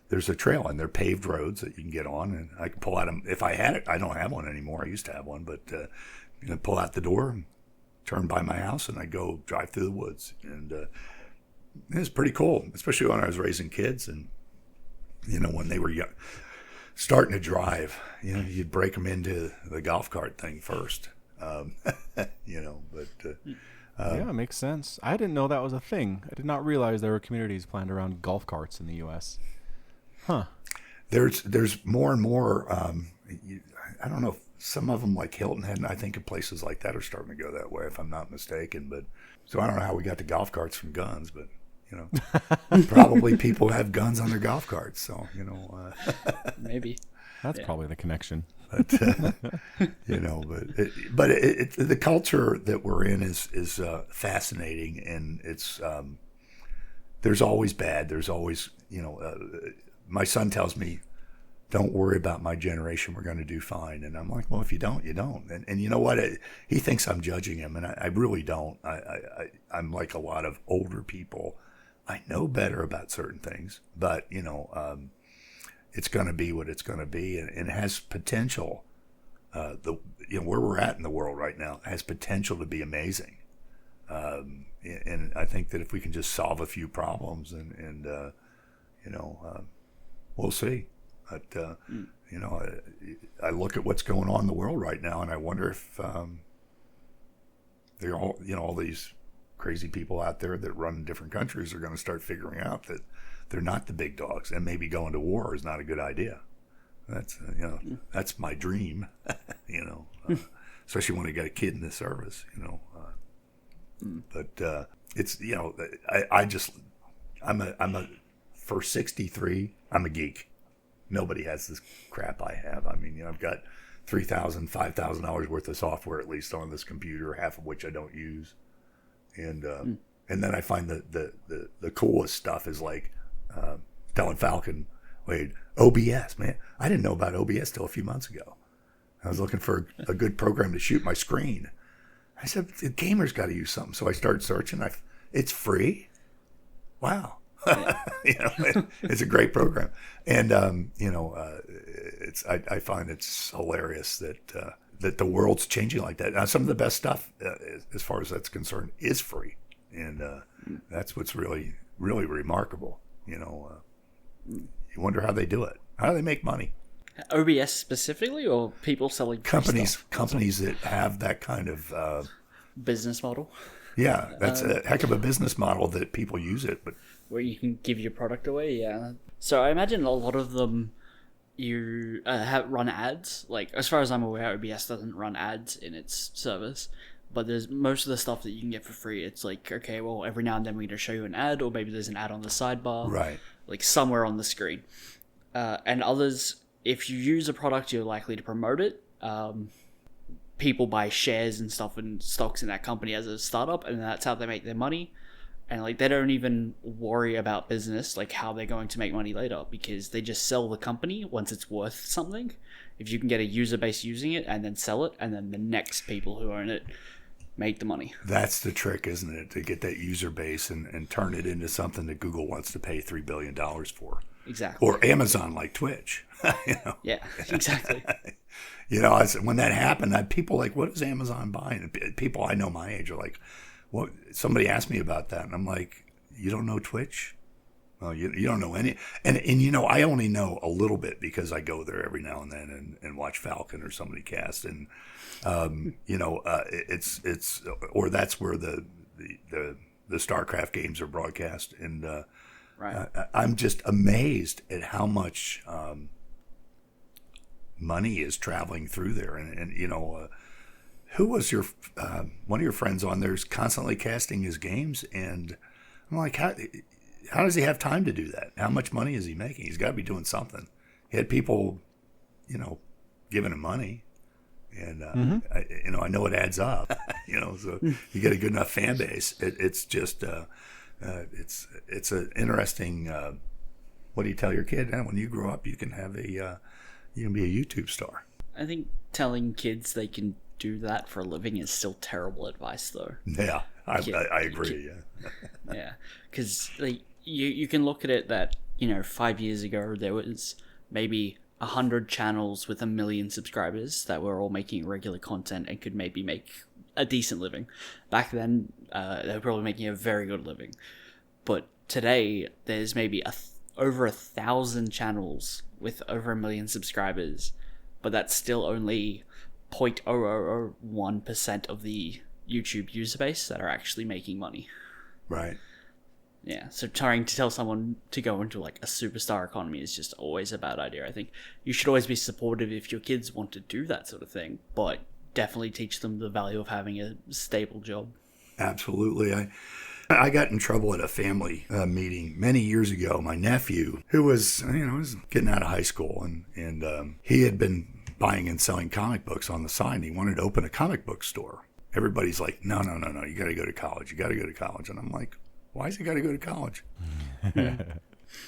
there's a trail, and they're paved roads that you can get on, and I can pull out them if I had it. I don't have one anymore. I used to have one, but pull out the door, turn by my house, and I go drive through the woods, and it's pretty cool, especially when I was raising kids. And when they were young, starting to drive, you'd break them into the golf cart thing first. But yeah, it makes sense. I didn't know that was a thing. I did not realize there were communities planned around golf carts in the U.S. Huh. There's more and more. I don't know if some of them like Hilton Head, and I think in places like that are starting to go that way, if I'm not mistaken. But so I don't know how we got the golf carts from guns, but probably people have guns on their golf carts. So Maybe. That's probably the connection. But the culture that we're in is fascinating, and it's there's always bad. There's always my son tells me, "Don't worry about my generation. We're going to do fine." And I'm like, "Well, if you don't, you don't." And you know what? He thinks I'm judging him, and I really don't. I'm like a lot of older people. I know better about certain things, but it's going to be what it's going to be, and it has potential. Where we're at in the world right now has potential to be amazing. And I think that if we can just solve a few problems, and we'll see. But I look at what's going on in the world right now, and I wonder if they're all these crazy people out there that run different countries are going to start figuring out that they're not the big dogs, and maybe going to war is not a good idea. That's that's my dream. Especially when I got a kid in the service. But it's I'm a for 63. I'm a geek. Nobody has this crap I have. I mean, I've got $3,000, $5,000 worth of software at least on this computer, half of which I don't use. And then I find the coolest stuff is like telling Falcon, wait, OBS, man. I didn't know about OBS till a few months ago. I was looking for a good program to shoot my screen. I said, the gamer's got to use something. So I started searching. It's free. Wow. It's a great program. And, I find it's hilarious that the world's changing like that. Now, some of the best stuff, as far as that's concerned, is free. And that's what's really, really remarkable. You wonder how they do it. How do they make money? OBS specifically, or people selling companies stuff? That have that kind of business model? Yeah, that's a heck of a business model that people use it. But where you can give your product away, yeah. So I imagine a lot of them you run ads. Like, as far as I'm aware, OBS doesn't run ads in its service. But there's most of the stuff that you can get for free. It's like, okay, well, every now and then we're going to show you an ad, or maybe there's an ad on the sidebar. Right. Like somewhere on the screen. And others, if you use a product, you're likely to promote it. People buy shares and stuff and stocks in that company as a startup, and that's how they make their money. And like, they don't even worry about business, like how they're going to make money later, because they just sell the company once it's worth something. If you can get a user base using it and then sell it, and then the next people who own it make the money. That's the trick, isn't it? To get that user base and turn it into something that Google wants to pay $3 billion for. Exactly. Or Amazon, like Twitch. Yeah, exactly. When that happened, people like, what is Amazon buying? And people I know my age are like, what? Somebody asked me about that, and I'm like, you don't know Twitch? Well, you don't know any. And I only know a little bit because I go there every now and then and watch Falcon or somebody cast. And, it's or that's where the StarCraft games are broadcast. And right. I'm just amazed at how much money is traveling through there. And who was your one of your friends on there is constantly casting his games, and I'm like, how does he have time to do that? How much money is he making? He's got to be doing something. He had people, giving him money, and I know it adds up. So you get a good enough fan base. It's just it's an interesting. What do you tell your kid? When you grow up, you can have you can be a YouTube star. I think telling kids they can do that for a living is still terrible advice, though. Yeah, I agree. Yeah, yeah, because you can look at it that 5 years ago there was maybe 100 channels with 1 million subscribers that were all making regular content and could maybe make a decent living. Back then, they were probably making a very good living. But today, there's maybe over 1,000 channels with over 1 million subscribers, but that's still only 0.0001% of the YouTube user base that are actually making money. Right. Yeah, so trying to tell someone to go into like a superstar economy is just always a bad idea. I think you should always be supportive if your kids want to do that sort of thing, but definitely teach them the value of having a stable job. Absolutely. I got in trouble at a family meeting many years ago. My nephew, who was, was getting out of high school, and he had been buying and selling comic books on the side, and he wanted to open a comic book store. Everybody's like, no, you got to go to college. You got to go to college. And I'm like, why has he got to go to college?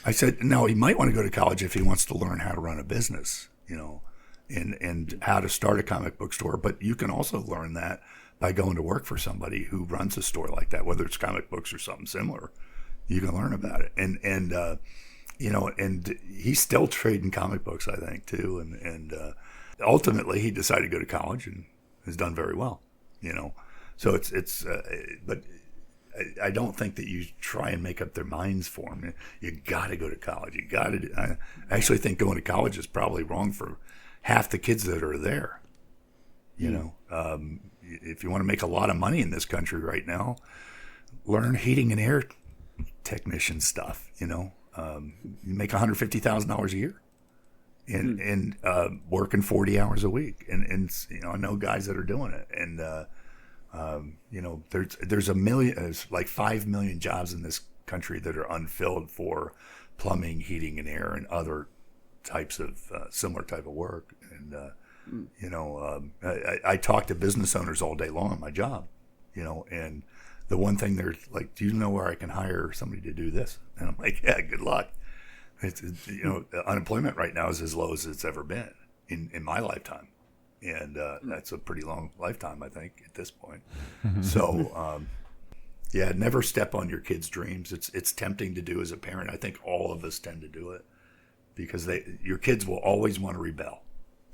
I said, no, he might want to go to college if he wants to learn how to run a business, and how to start a comic book store. But you can also learn that by going to work for somebody who runs a store like that, whether it's comic books or something similar. You can learn about it. And he's still trading comic books, I think, too. And ultimately, he decided to go to college and has done very well, So but I don't think that you try and make up their minds for them. You got to go to college. I actually think going to college is probably wrong for half the kids that are there. If you want to make a lot of money in this country right now, learn heating and air technician stuff. You make $150,000 a year, and working 40 hours a week. And I know guys that are doing it. And there's like 5 million jobs in this country that are unfilled for plumbing, heating and air, and other types of similar type of work. And I talk to business owners all day long on my job, and the one thing they're like, do you know where I can hire somebody to do this? And I'm like, yeah, good luck. It's unemployment right now is as low as it's ever been in my lifetime. And that's a pretty long lifetime, I think, at this point. So, never step on your kids' dreams. It's tempting to do as a parent. I think all of us tend to do it because your kids will always want to rebel.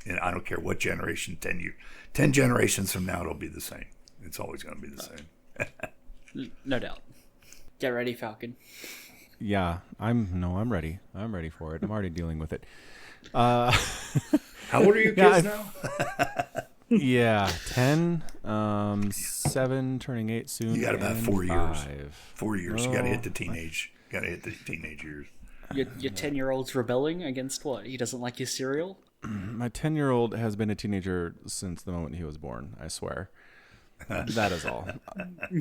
And I don't care what generation, 10 generations from now, it'll be the same. It's always going to be the same. No doubt. Get ready, Falcon. Yeah, I'm ready. I'm ready for it. I'm already dealing with it. How old are your kids now? Yeah, 10, 7, turning 8 soon. You got about 4 years. 4 years. Oh. You got to hit the teenage. Got to hit the teenage years. Your 10-year-old's rebelling against what? He doesn't like your cereal? My 10-year-old has been a teenager since the moment he was born, I swear. That is all.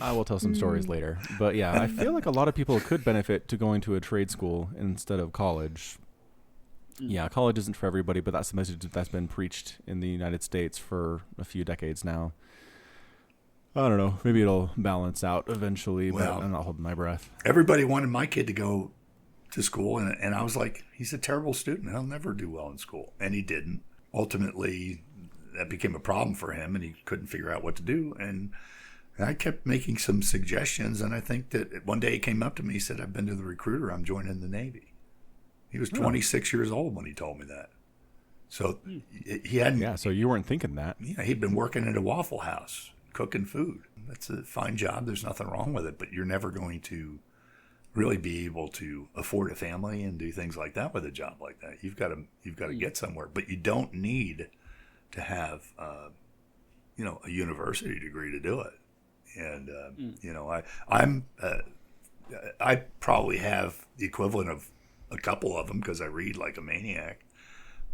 I will tell some stories later. But yeah, I feel like a lot of people could benefit to going to a trade school instead of college. Yeah, college isn't for everybody, but that's the message that's been preached in the United States for a few decades now. I don't know. Maybe it'll balance out eventually, but I'm not holding my breath. Everybody wanted my kid to go to school, and I was like, he's a terrible student. He'll never do well in school. And he didn't. Ultimately, that became a problem for him, and he couldn't figure out what to do. And I kept making some suggestions, and I think that one day he came up to me, he said, I've been to the recruiter. I'm joining the Navy. He was 26 years old when he told me that. So he hadn't... Yeah, so you weren't thinking that. Yeah, he'd been working at a Waffle House, cooking food. That's a fine job. There's nothing wrong with it, but you're never going to really be able to afford a family and do things like that with a job like that. You've got to get somewhere, but you don't need to have a university degree to do it. And I probably have the equivalent of a couple of them because I read like a maniac.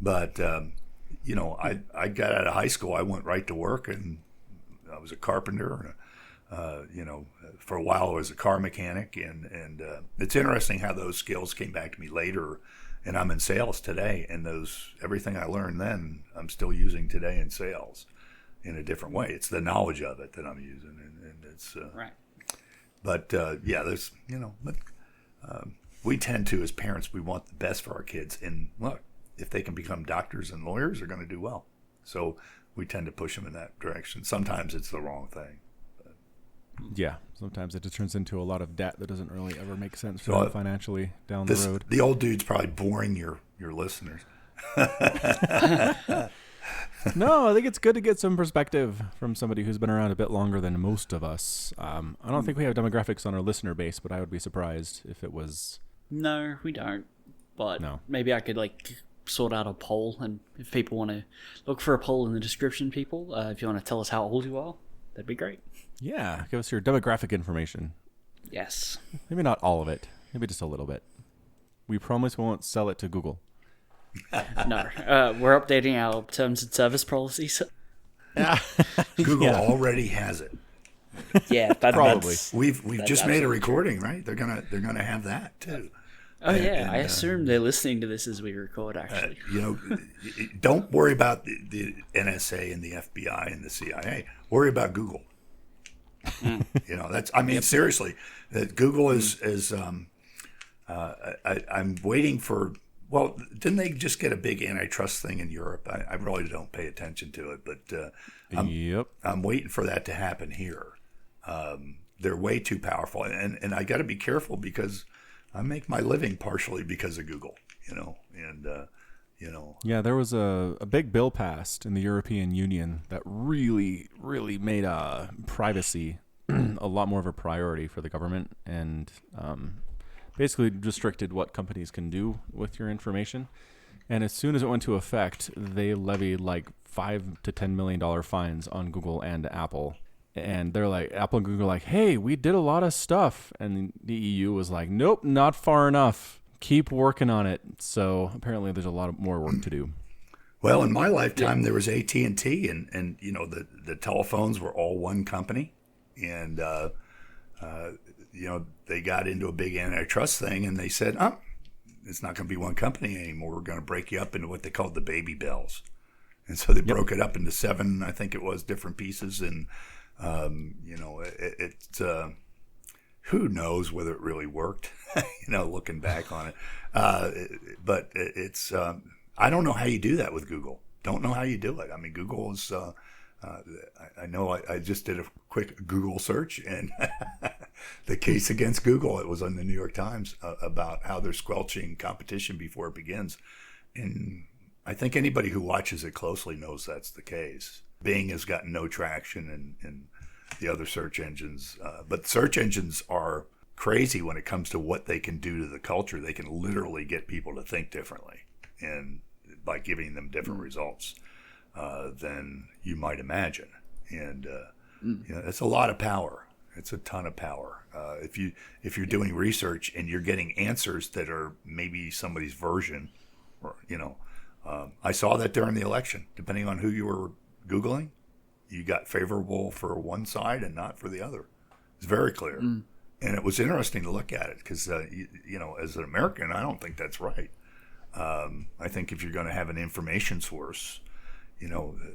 But I got out of high school. I went right to work, and I was a carpenter. For a while I was a car mechanic, and it's interesting how those skills came back to me later, and I'm in sales today, and everything I learned then I'm still using today in sales in a different way. It's the knowledge of it that I'm using, and it's right. But we tend to, as parents, we want the best for our kids, and look, if they can become doctors and lawyers, they're going to do well. So we tend to push them in that direction. Sometimes it's the wrong thing. Yeah, sometimes it just turns into a lot of debt that doesn't really ever make sense for them financially down the road. The old dude's probably boring your listeners. No, I think it's good to get some perspective from somebody who's been around a bit longer than most of us. I don't think we have demographics on our listener base, but I would be surprised if it was... No, we don't. but No. maybe I could like sort out a poll, and if people want to look for a poll in the description, people, if you want to tell us how old you are, that'd be great. Yeah, give us your demographic information. Yes. Maybe not all of it. Maybe just a little bit. We promise we won't sell it to Google. No, we're updating our terms and service policies. Google already has it. Yeah, Probably. We've just made a absolutely recording, right? They're gonna have that too. Oh yeah, And, I assume they're listening to this as we record. Actually, Don't worry about the NSA and the FBI and the CIA. Worry about Google. That's. I mean, seriously, that Google is. I'm waiting for. Well, didn't they just get a big antitrust thing in Europe? I really don't pay attention to it, but I'm waiting for that to happen here. They're way too powerful, and I got to be careful because I make my living partially because of Google, Yeah, there was a big bill passed in the European Union that really, really made privacy a lot more of a priority for the government, and basically restricted what companies can do with your information. And as soon as it went into effect, they levied like $5 to $10 million fines on Google and Apple. And they're like, Apple and Google are like, hey, we did a lot of stuff. And the EU was like, nope, not far enough. Keep working on it. So apparently there's a lot more work to do. Well, in my lifetime, there was AT&T, and the telephones were all one company, and they got into a big antitrust thing, and they said, it's not going to be one company anymore. We're going to break you up into what they called the baby bells. And so they broke it up into 7, I think it was, different pieces. And, who knows whether it really worked, looking back on it. But it's, I don't know how you do that with Google. Don't know how you do it. I mean, Google is, I know I just did a quick Google search, and the case against Google, it was on the New York Times about how they're squelching competition before it begins. And I think anybody who watches it closely knows that's the case. Bing has gotten no traction in the other search engines. But search engines are crazy when it comes to what they can do to the culture. They can literally get people to think differently, and by giving them different results than you might imagine. And it's a lot of power. It's a ton of power. If you're doing research and you're getting answers that are maybe somebody's version, or I saw that during the election. Depending on who you were Googling, you got favorable for one side and not for the other. It's very clear. And it was interesting to look at it because, as an American, I don't think that's right. I think if you're going to have an information source,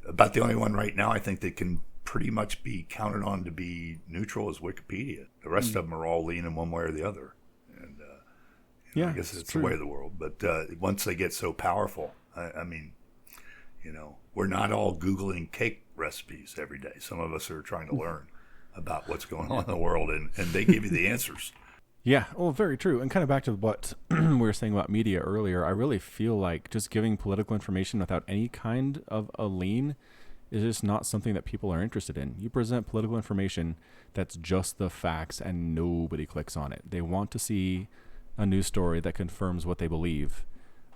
about the only one right now I think that can pretty much be counted on to be neutral is Wikipedia. The rest of them are all leaning one way or the other. And I guess it's the way of the world. But once they get so powerful, I mean, we're not all Googling cake recipes every day. Some of us are trying to learn about what's going on in the world, and they give you the answers. Yeah, well, very true. And kind of back to what we were saying about media earlier, I really feel like just giving political information without any kind of a lean is just not something that people are interested in. You present political information that's just the facts and nobody clicks on it. They want to see a news story that confirms what they believe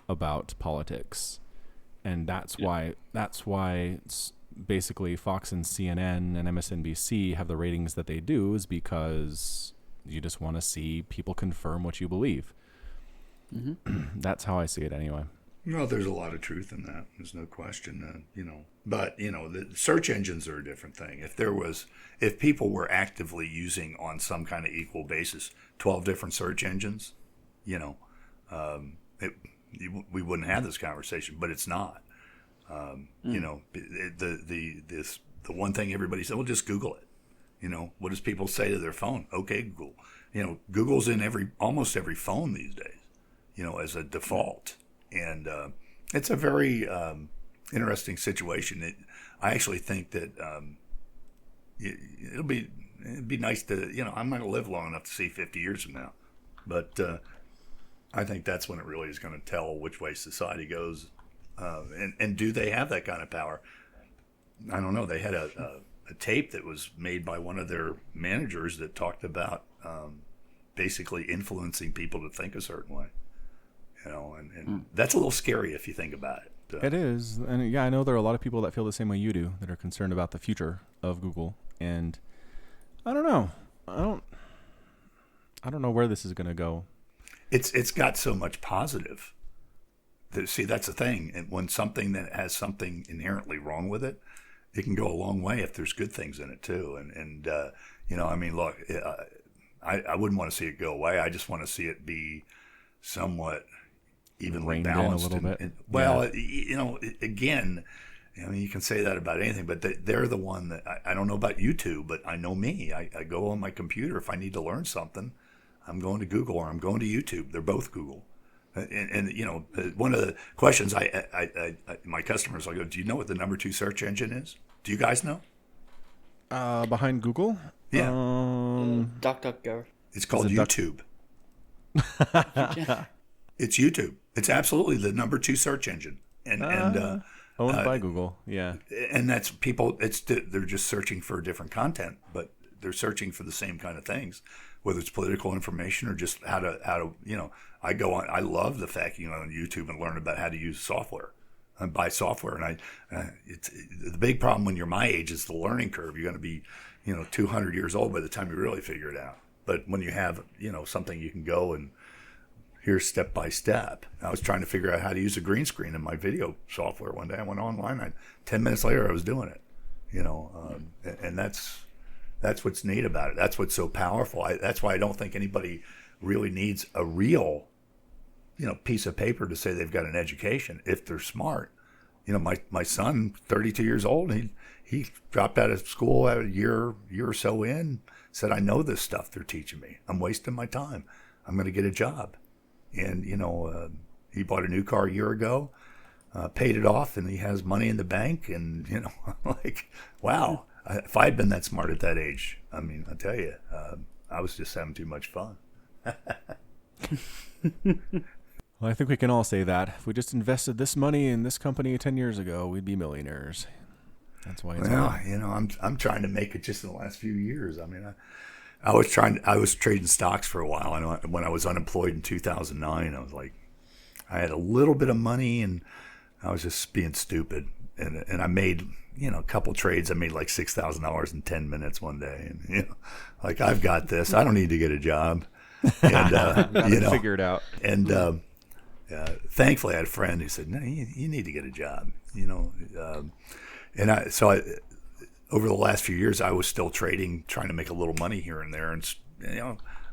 about politics. And that's why basically Fox and CNN and MSNBC have the ratings that they do, is because you just want to see people confirm what you believe. That's how I see it anyway. Well, there's a lot of truth in that. There's no question, But, the search engines are a different thing. If people were actively using on some kind of equal basis 12 different search engines, we wouldn't have this conversation, but it's not. The one thing everybody said, well, just Google it. What does people say to their phone? Okay, Google. Google's in almost every phone these days, as a default. And it's a very interesting situation. I actually think that it'd be nice to, I'm not going to live long enough to see 50 years from now. But I think that's when it really is going to tell which way society goes. And do they have that kind of power? I don't know. They had a tape that was made by one of their managers that talked about basically influencing people to think a certain way. and that's a little scary if you think about it. So, It is, and yeah, I know there are a lot of people that feel the same way you do, that are concerned about the future of Google, and I don't know. I don't know where this is going to go. it's got so much positive. See, that's the thing. And when something that has something inherently wrong with it, it can go a long way if there's good things in it too. And I mean, look, I wouldn't want to see it go away. I just want to see it be somewhat evenly Reined in a balanced. little bit. Again, I mean, you can say that about anything, but they're the one that I don't know about YouTube, but I know me. I go on my computer if I need to learn something. I'm going to Google or I'm going to YouTube. They're both Google. And one of the questions my customers, I go, do you know what the number 2 search engine is? Do you guys know? Behind Google? Yeah. DuckDuckGo. It's called YouTube. It's YouTube. It's absolutely the number 2 search engine. And owned by Google, yeah. And that's people, they're just searching for different content, but they're searching for the same kind of things, whether it's political information or just how to I go on. I love the fact you can go on YouTube and learn about how to use software and buy software. And it's the big problem when you're my age is the learning curve. You're going to be 200 years old by the time you really figure it out. But when you have something you can go and here's step by step. I was trying to figure out how to use a green screen in my video software one day. I went online. 10 minutes later, I was doing it. And that's what's neat about it. That's what's so powerful. That's why I don't think anybody really needs a real piece of paper to say they've got an education if they're smart. My son, 32 years old, he dropped out of school a year or so in, said, I know this stuff they're teaching me. I'm wasting my time. I'm going to get a job. And, he bought a new car a year ago, paid it off, and he has money in the bank. And, like, wow, if I had been that smart at that age, I mean, I tell you, I was just having too much fun. Well, I think we can all say that. If we just invested this money in this company 10 years ago, we'd be millionaires. That's why it's hard. I'm trying to make it just in the last few years. I mean, I was trading stocks for a while. I know when I was unemployed in 2009, I was like, I had a little bit of money and I was just being stupid. And I made, a couple trades. I made like $6,000 in 10 minutes one day. And, like, I've got this. I don't need to get a job. And, figure it out. And thankfully I had a friend who said, no, you need to get a job, over the last few years, I was still trading, trying to make a little money here and there. And,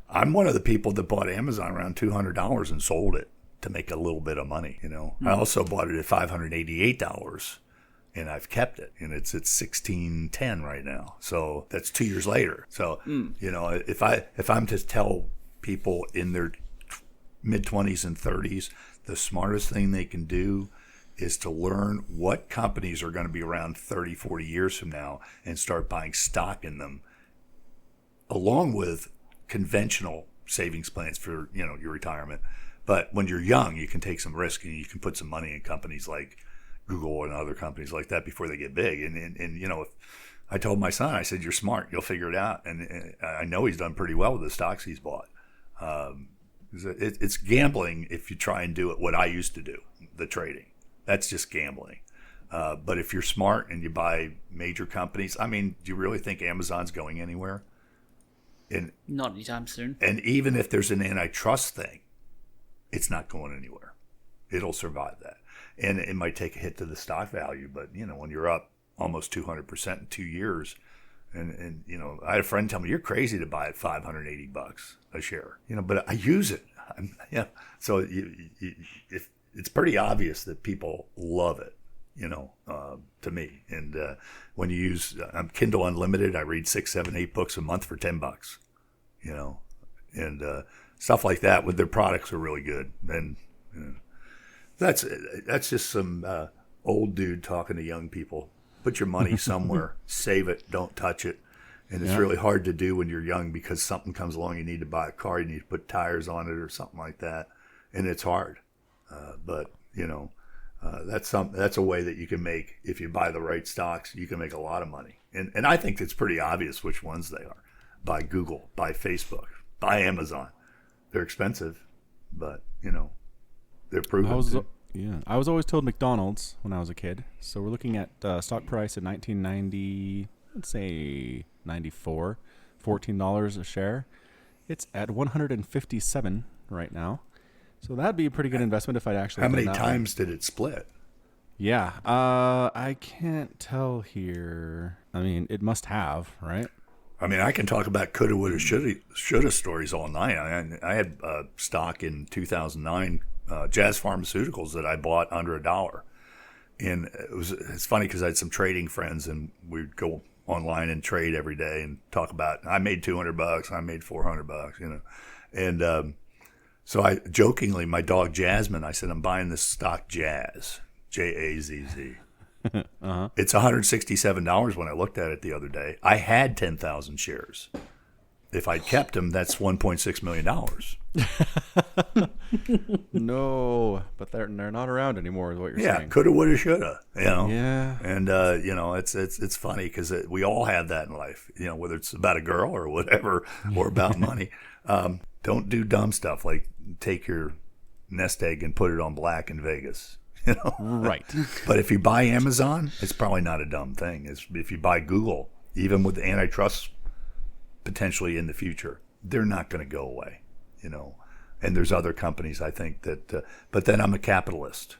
I'm one of the people that bought Amazon around $200 and sold it to make a little bit of money. I also bought it at $588 and I've kept it, and it's at $16.10 right now. So that's 2 years later. So, if I'm to tell people in their mid-20s and 30s, the smartest thing they can do is to learn what companies are going to be around 30, 40 years from now and start buying stock in them, along with conventional savings plans for, your retirement. But when you're young, you can take some risk and you can put some money in companies like Google and other companies like that before they get big. And if I told my son, I said, you're smart, you'll figure it out. And I know he's done pretty well with the stocks he's bought. It's gambling if you try and do it what I used to do, the trading. That's just gambling. But if you're smart and you buy major companies, I mean, do you really think Amazon's going anywhere? Not anytime soon. And even if there's an antitrust thing, it's not going anywhere. It'll survive that. And it might take a hit to the stock value, but, when you're up almost 200% in 2 years, and I had a friend tell me, you're crazy to buy at $580 a share, but I use it. So it's pretty obvious that people love it, to me. And when you use Kindle Unlimited, I read 6, 7, 8 books a month for $10, and stuff like that. With their products are really good. And that's just some old dude talking to young people. Put your money somewhere, save it, don't touch it. And it's really hard to do when you're young because something comes along, you need to buy a car, you need to put tires on it or something like that. And it's hard. But that's a way that you can make, if you buy the right stocks, you can make a lot of money. And I think it's pretty obvious which ones they are. Buy Google, buy Facebook, buy Amazon. They're expensive, but, they're proven. I was always told McDonald's when I was a kid. So we're looking at stock price in 1990, let's say 94, $14 a share. It's at 157 right now. So that'd be a pretty good investment if I'd actually. How many times did it split? Yeah, I can't tell here. I mean, it must have, right? I mean, I can talk about coulda, woulda, shoulda stories all night. I had stock in 2009, Jazz Pharmaceuticals that I bought under $1, and it's funny because I had some trading friends, and we'd go online and trade every day and talk about. I made $200, I made $400, and so I jokingly, my dog Jasmine, I said, I'm buying this stock Jazz, Jazz. Uh-huh. It's $167 when I looked at it the other day. I had 10,000 shares. If I'd kept them, that's $1.6 million. No, but they're not around anymore, is what you're saying. Yeah, coulda, woulda, shoulda. Yeah. And it's funny because we all have that in life. Whether it's about a girl or whatever, or about money. Don't do dumb stuff like take your nest egg and put it on black in Vegas. Right. But if you buy Amazon, it's probably not a dumb thing. If you buy Google, even with the antitrust potentially in the future, they're not going to go away, And there's other companies, I think, that, but then I'm a capitalist.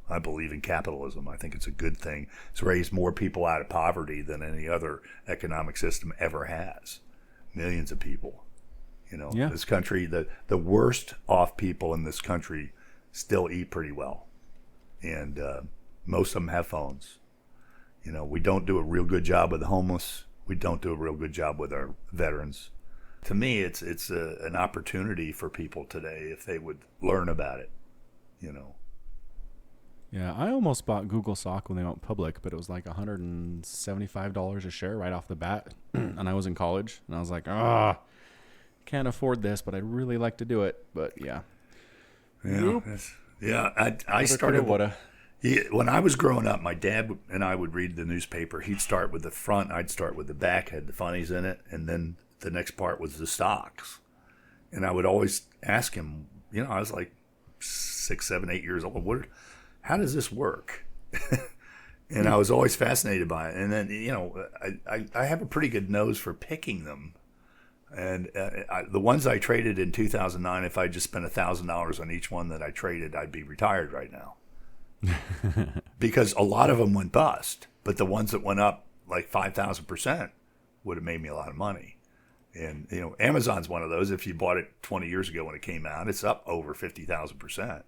I believe in capitalism. I think it's a good thing. It's raised more people out of poverty than any other economic system ever has. Millions of people. Yeah. This country, the worst off people in this country still eat pretty well. And most of them have phones. We don't do a real good job with the homeless. We don't do a real good job with our veterans. To me, it's an opportunity for people today if they would learn about it. Yeah, I almost bought Google stock when they went public, but it was like $175 a share right off the bat. And I was in college, and I was like, can't afford this, but I'd really like to do it. But yeah. Nope. Yeah, I started. When I was growing up, my dad and I would read the newspaper. He'd start with the front, I'd start with the back, had the funnies in it, and then the next part was the stocks. And I would always ask him, I was like 6, 7, 8 years old. How does this work? And I was always fascinated by it. And then, I have a pretty good nose for picking them. And the ones I traded in 2009, if I just spent $1,000 on each one that I traded, I'd be retired right now. Because a lot of them went bust, but the ones that went up like 5,000% would have made me a lot of money. And Amazon's one of those. If you bought it 20 years ago when it came out, it's up over 50,000%.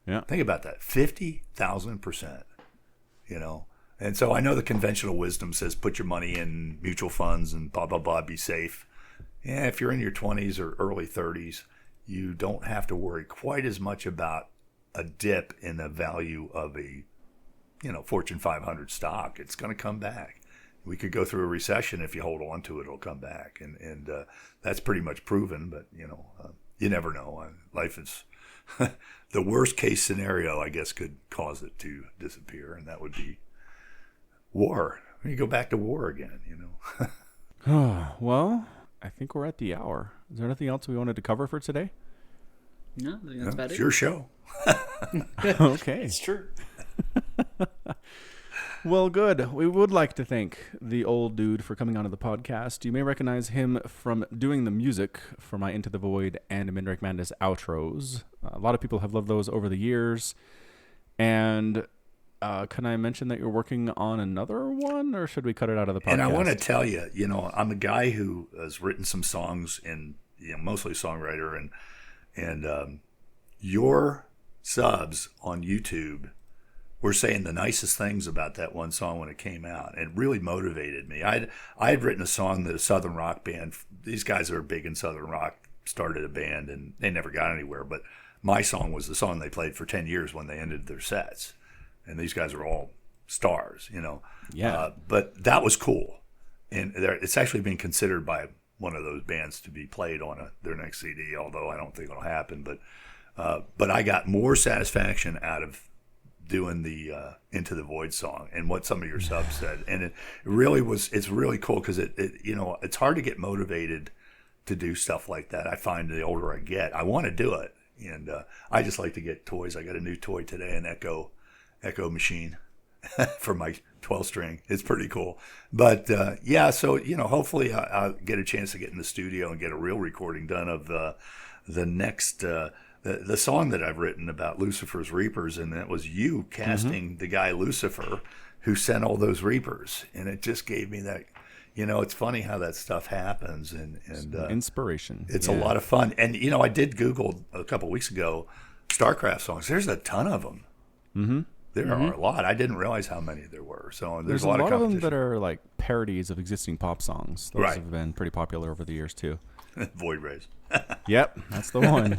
Yeah, think about that, 50,000%. And so I know the conventional wisdom says put your money in mutual funds and blah blah blah, be safe. Yeah, if you're in your 20s or early 30s, you don't have to worry quite as much about a dip in the value of a, Fortune 500 stock. It's going to come back. We could go through a recession. If you hold on to it, it'll come back. And that's pretty much proven, but, you never know. Life is the worst case scenario, I guess, could cause it to disappear, and that would be war. You go back to war again, Well, I think we're at the hour. Is there anything else we wanted to cover for today? No, I think that's about it's it. your show. Okay. It's true. Well, good. We would like to thank the old dude for coming onto the podcast. You may recognize him from doing the music for my Into the Void and Mindrake Madness outros. A lot of people have loved those over the years. And can I mention that you're working on another one, or should we cut it out of the podcast? And I want to tell you, I'm a guy who has written some songs and mostly a songwriter, and your subs on YouTube were saying the nicest things about that one song when it came out. It really motivated me. I had written a song that a Southern rock band, these guys that are big in Southern rock, started a band and they never got anywhere. But my song was the song they played for 10 years when they ended their sets. And these guys are all stars, Yeah. But that was cool. And it's actually being considered by one of those bands to be played on their next CD, although I don't think it'll happen. But I got more satisfaction out of doing the Into the Void song and what some of your subs said. And it really was, it's really cool because it's hard to get motivated to do stuff like that. I find the older I get, I want to do it, And I just like to get toys. I got a new toy today, an Echo machine for my 12 string. It's pretty cool. But yeah, so hopefully I'll get a chance to get in the studio and get a real recording done of the next the song that I've written about Lucifer's Reapers, and that was you casting the guy Lucifer who sent all those Reapers, and it just gave me that. It's funny how that stuff happens, and inspiration. It's a lot of fun. And I did Google a couple of weeks ago StarCraft songs. There's a ton of them. Mm-hmm. There are a lot. I didn't realize how many there were. So there's a lot of them competition. that are like parodies of existing pop songs. Those Right. have been pretty popular over the years too. Void Rays. Yep, that's the one.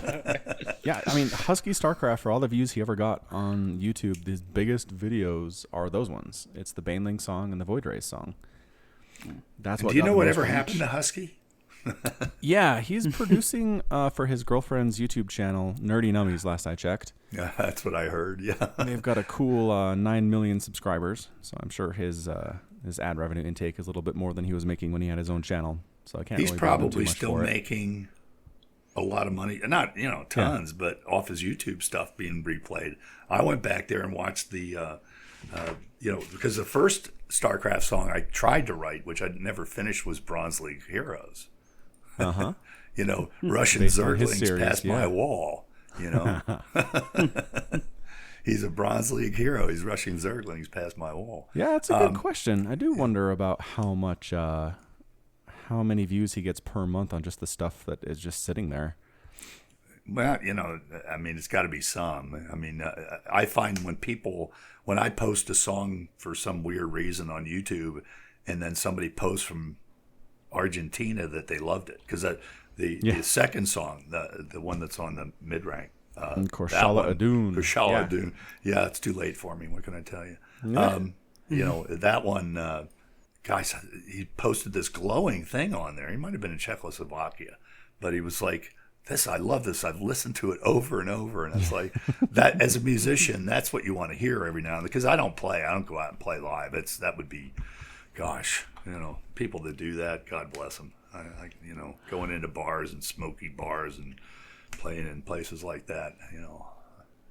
Yeah, I mean, Husky StarCraft, for all the views he ever got on YouTube, his biggest videos are those ones. It's the Baneling song and the Void Rays song. That's what. Do you got know the most whatever reach. happened to Husky? Yeah, he's producing for his girlfriend's YouTube channel, Nerdy Nummies, last I checked. Yeah, that's what I heard. Yeah. They've got a cool 9 million subscribers, so I'm sure his ad revenue intake is a little bit more than he was making when he had his own channel. So I can't. He's really blame him too probably much still for it. making a lot of money. Not tons, but off his YouTube stuff being replayed. I went back there and watched the because the first StarCraft song I tried to write, which I never finished, was Bronze League Heroes. Uh-huh. Russian Based on his Zerglings series, past my wall. He's a Bronze League hero. He's rushing Zerglings past my wall. Yeah, that's a good question. I do wonder about how many views he gets per month on just the stuff that is just sitting there. Well, I mean, it's got to be some. I mean, I find when I post a song for some weird reason on YouTube, and then somebody posts from Argentina that they loved it, because the second song, the one that's on the mid rank, Korshala Adun. Korshala Adun. Yeah, it's too late for me. What can I tell you? That one. Guys, he posted this glowing thing on there. He might have been in Czechoslovakia, but he was like, I love this. I've listened to it over and over. And it's like, that as a musician, that's what you want to hear every now and then. Because I don't go out and play live. That would be, gosh, people that do that, God bless them. Going into bars and smoky bars and playing in places like that,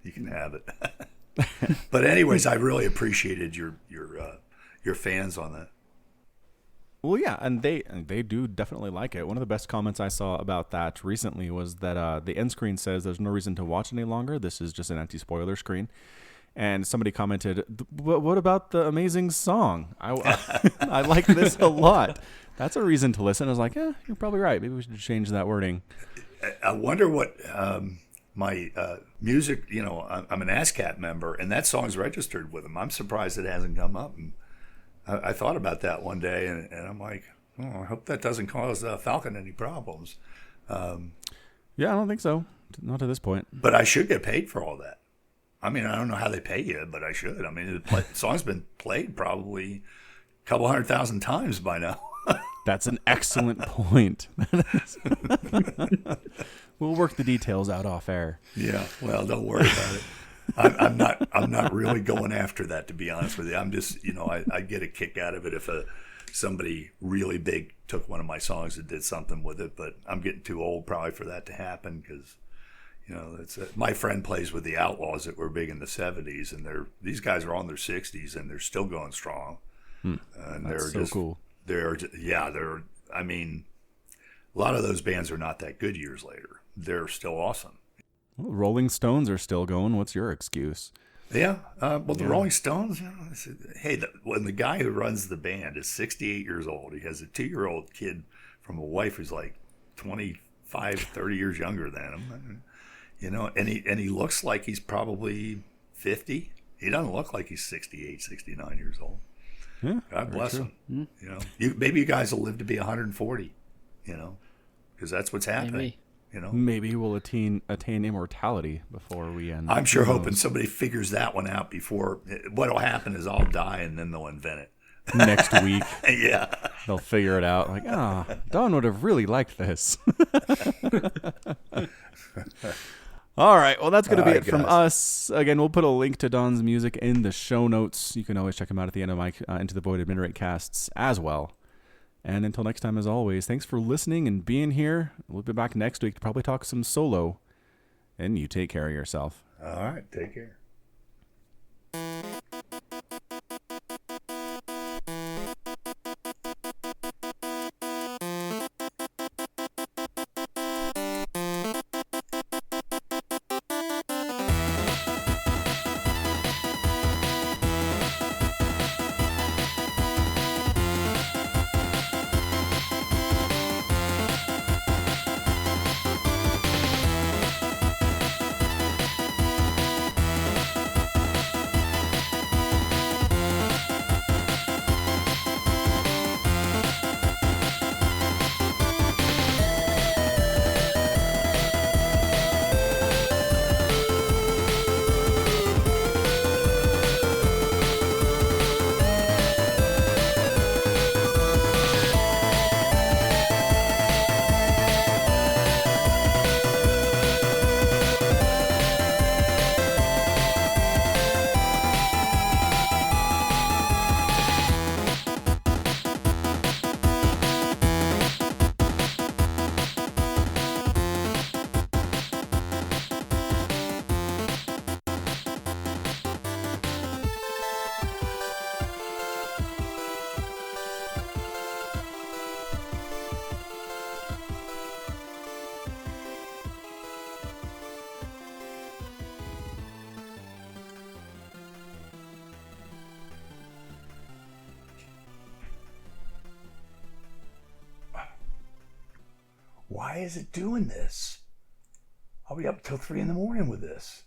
you can have it. But anyways, I really appreciated your fans on that. Well, yeah, and they do definitely like it. One of the best comments I saw about that recently was that the end screen says there's no reason to watch any longer. This is just an anti-spoiler screen. And somebody commented, what about the amazing song? I like this a lot. That's a reason to listen. I was like, you're probably right. Maybe we should change that wording. I wonder what my music, I'm an ASCAP member, and that song's registered with them. I'm surprised it hasn't come up. And I thought about that one day, and I'm like, I hope that doesn't cause Falcon any problems. Yeah, I don't think so. Not to this point. But I should get paid for all that. I mean, I don't know how they pay you, but I should. I mean, the song's been played probably a couple 100,000 times by now. That's an excellent point. We'll work the details out off air. Yeah, well, don't worry about it. I'm not really going after that, to be honest with you. I'm just, I get a kick out of it if somebody really big took one of my songs and did something with it. But I'm getting too old probably for that to happen, because my friend plays with the Outlaws that were big in the 70s, and these guys are on their 60s and they're still going strong. And That's so cool. I mean, a lot of those bands are not that good years later. They're still awesome. Well, Rolling Stones are still going. What's your excuse? Yeah. The Rolling Stones, when the guy who runs the band is 68 years old, he has a 2-year-old kid from a wife who's like 25, 30 years younger than him. And he looks like he's probably 50. He doesn't look like he's 68, 69 years old. Yeah, God bless him. Maybe you guys will live to be 140, because that's what's happening. Maybe we'll attain immortality before we end. I'm sure hoping somebody figures that one out before. What'll happen is I'll die and then they'll invent it. Next week. Yeah. They'll figure it out. Like, Don would have really liked this. All right. Well, that's going to be it from us. Again, we'll put a link to Don's music in the show notes. You can always check him out at the end of my Into the Void and Mid-Rate casts as well. And until next time, as always, thanks for listening and being here. We'll be back next week to probably talk some solo. And you take care of yourself. All right, take care. Why is it doing this? I'll be up till 3 in the morning with this.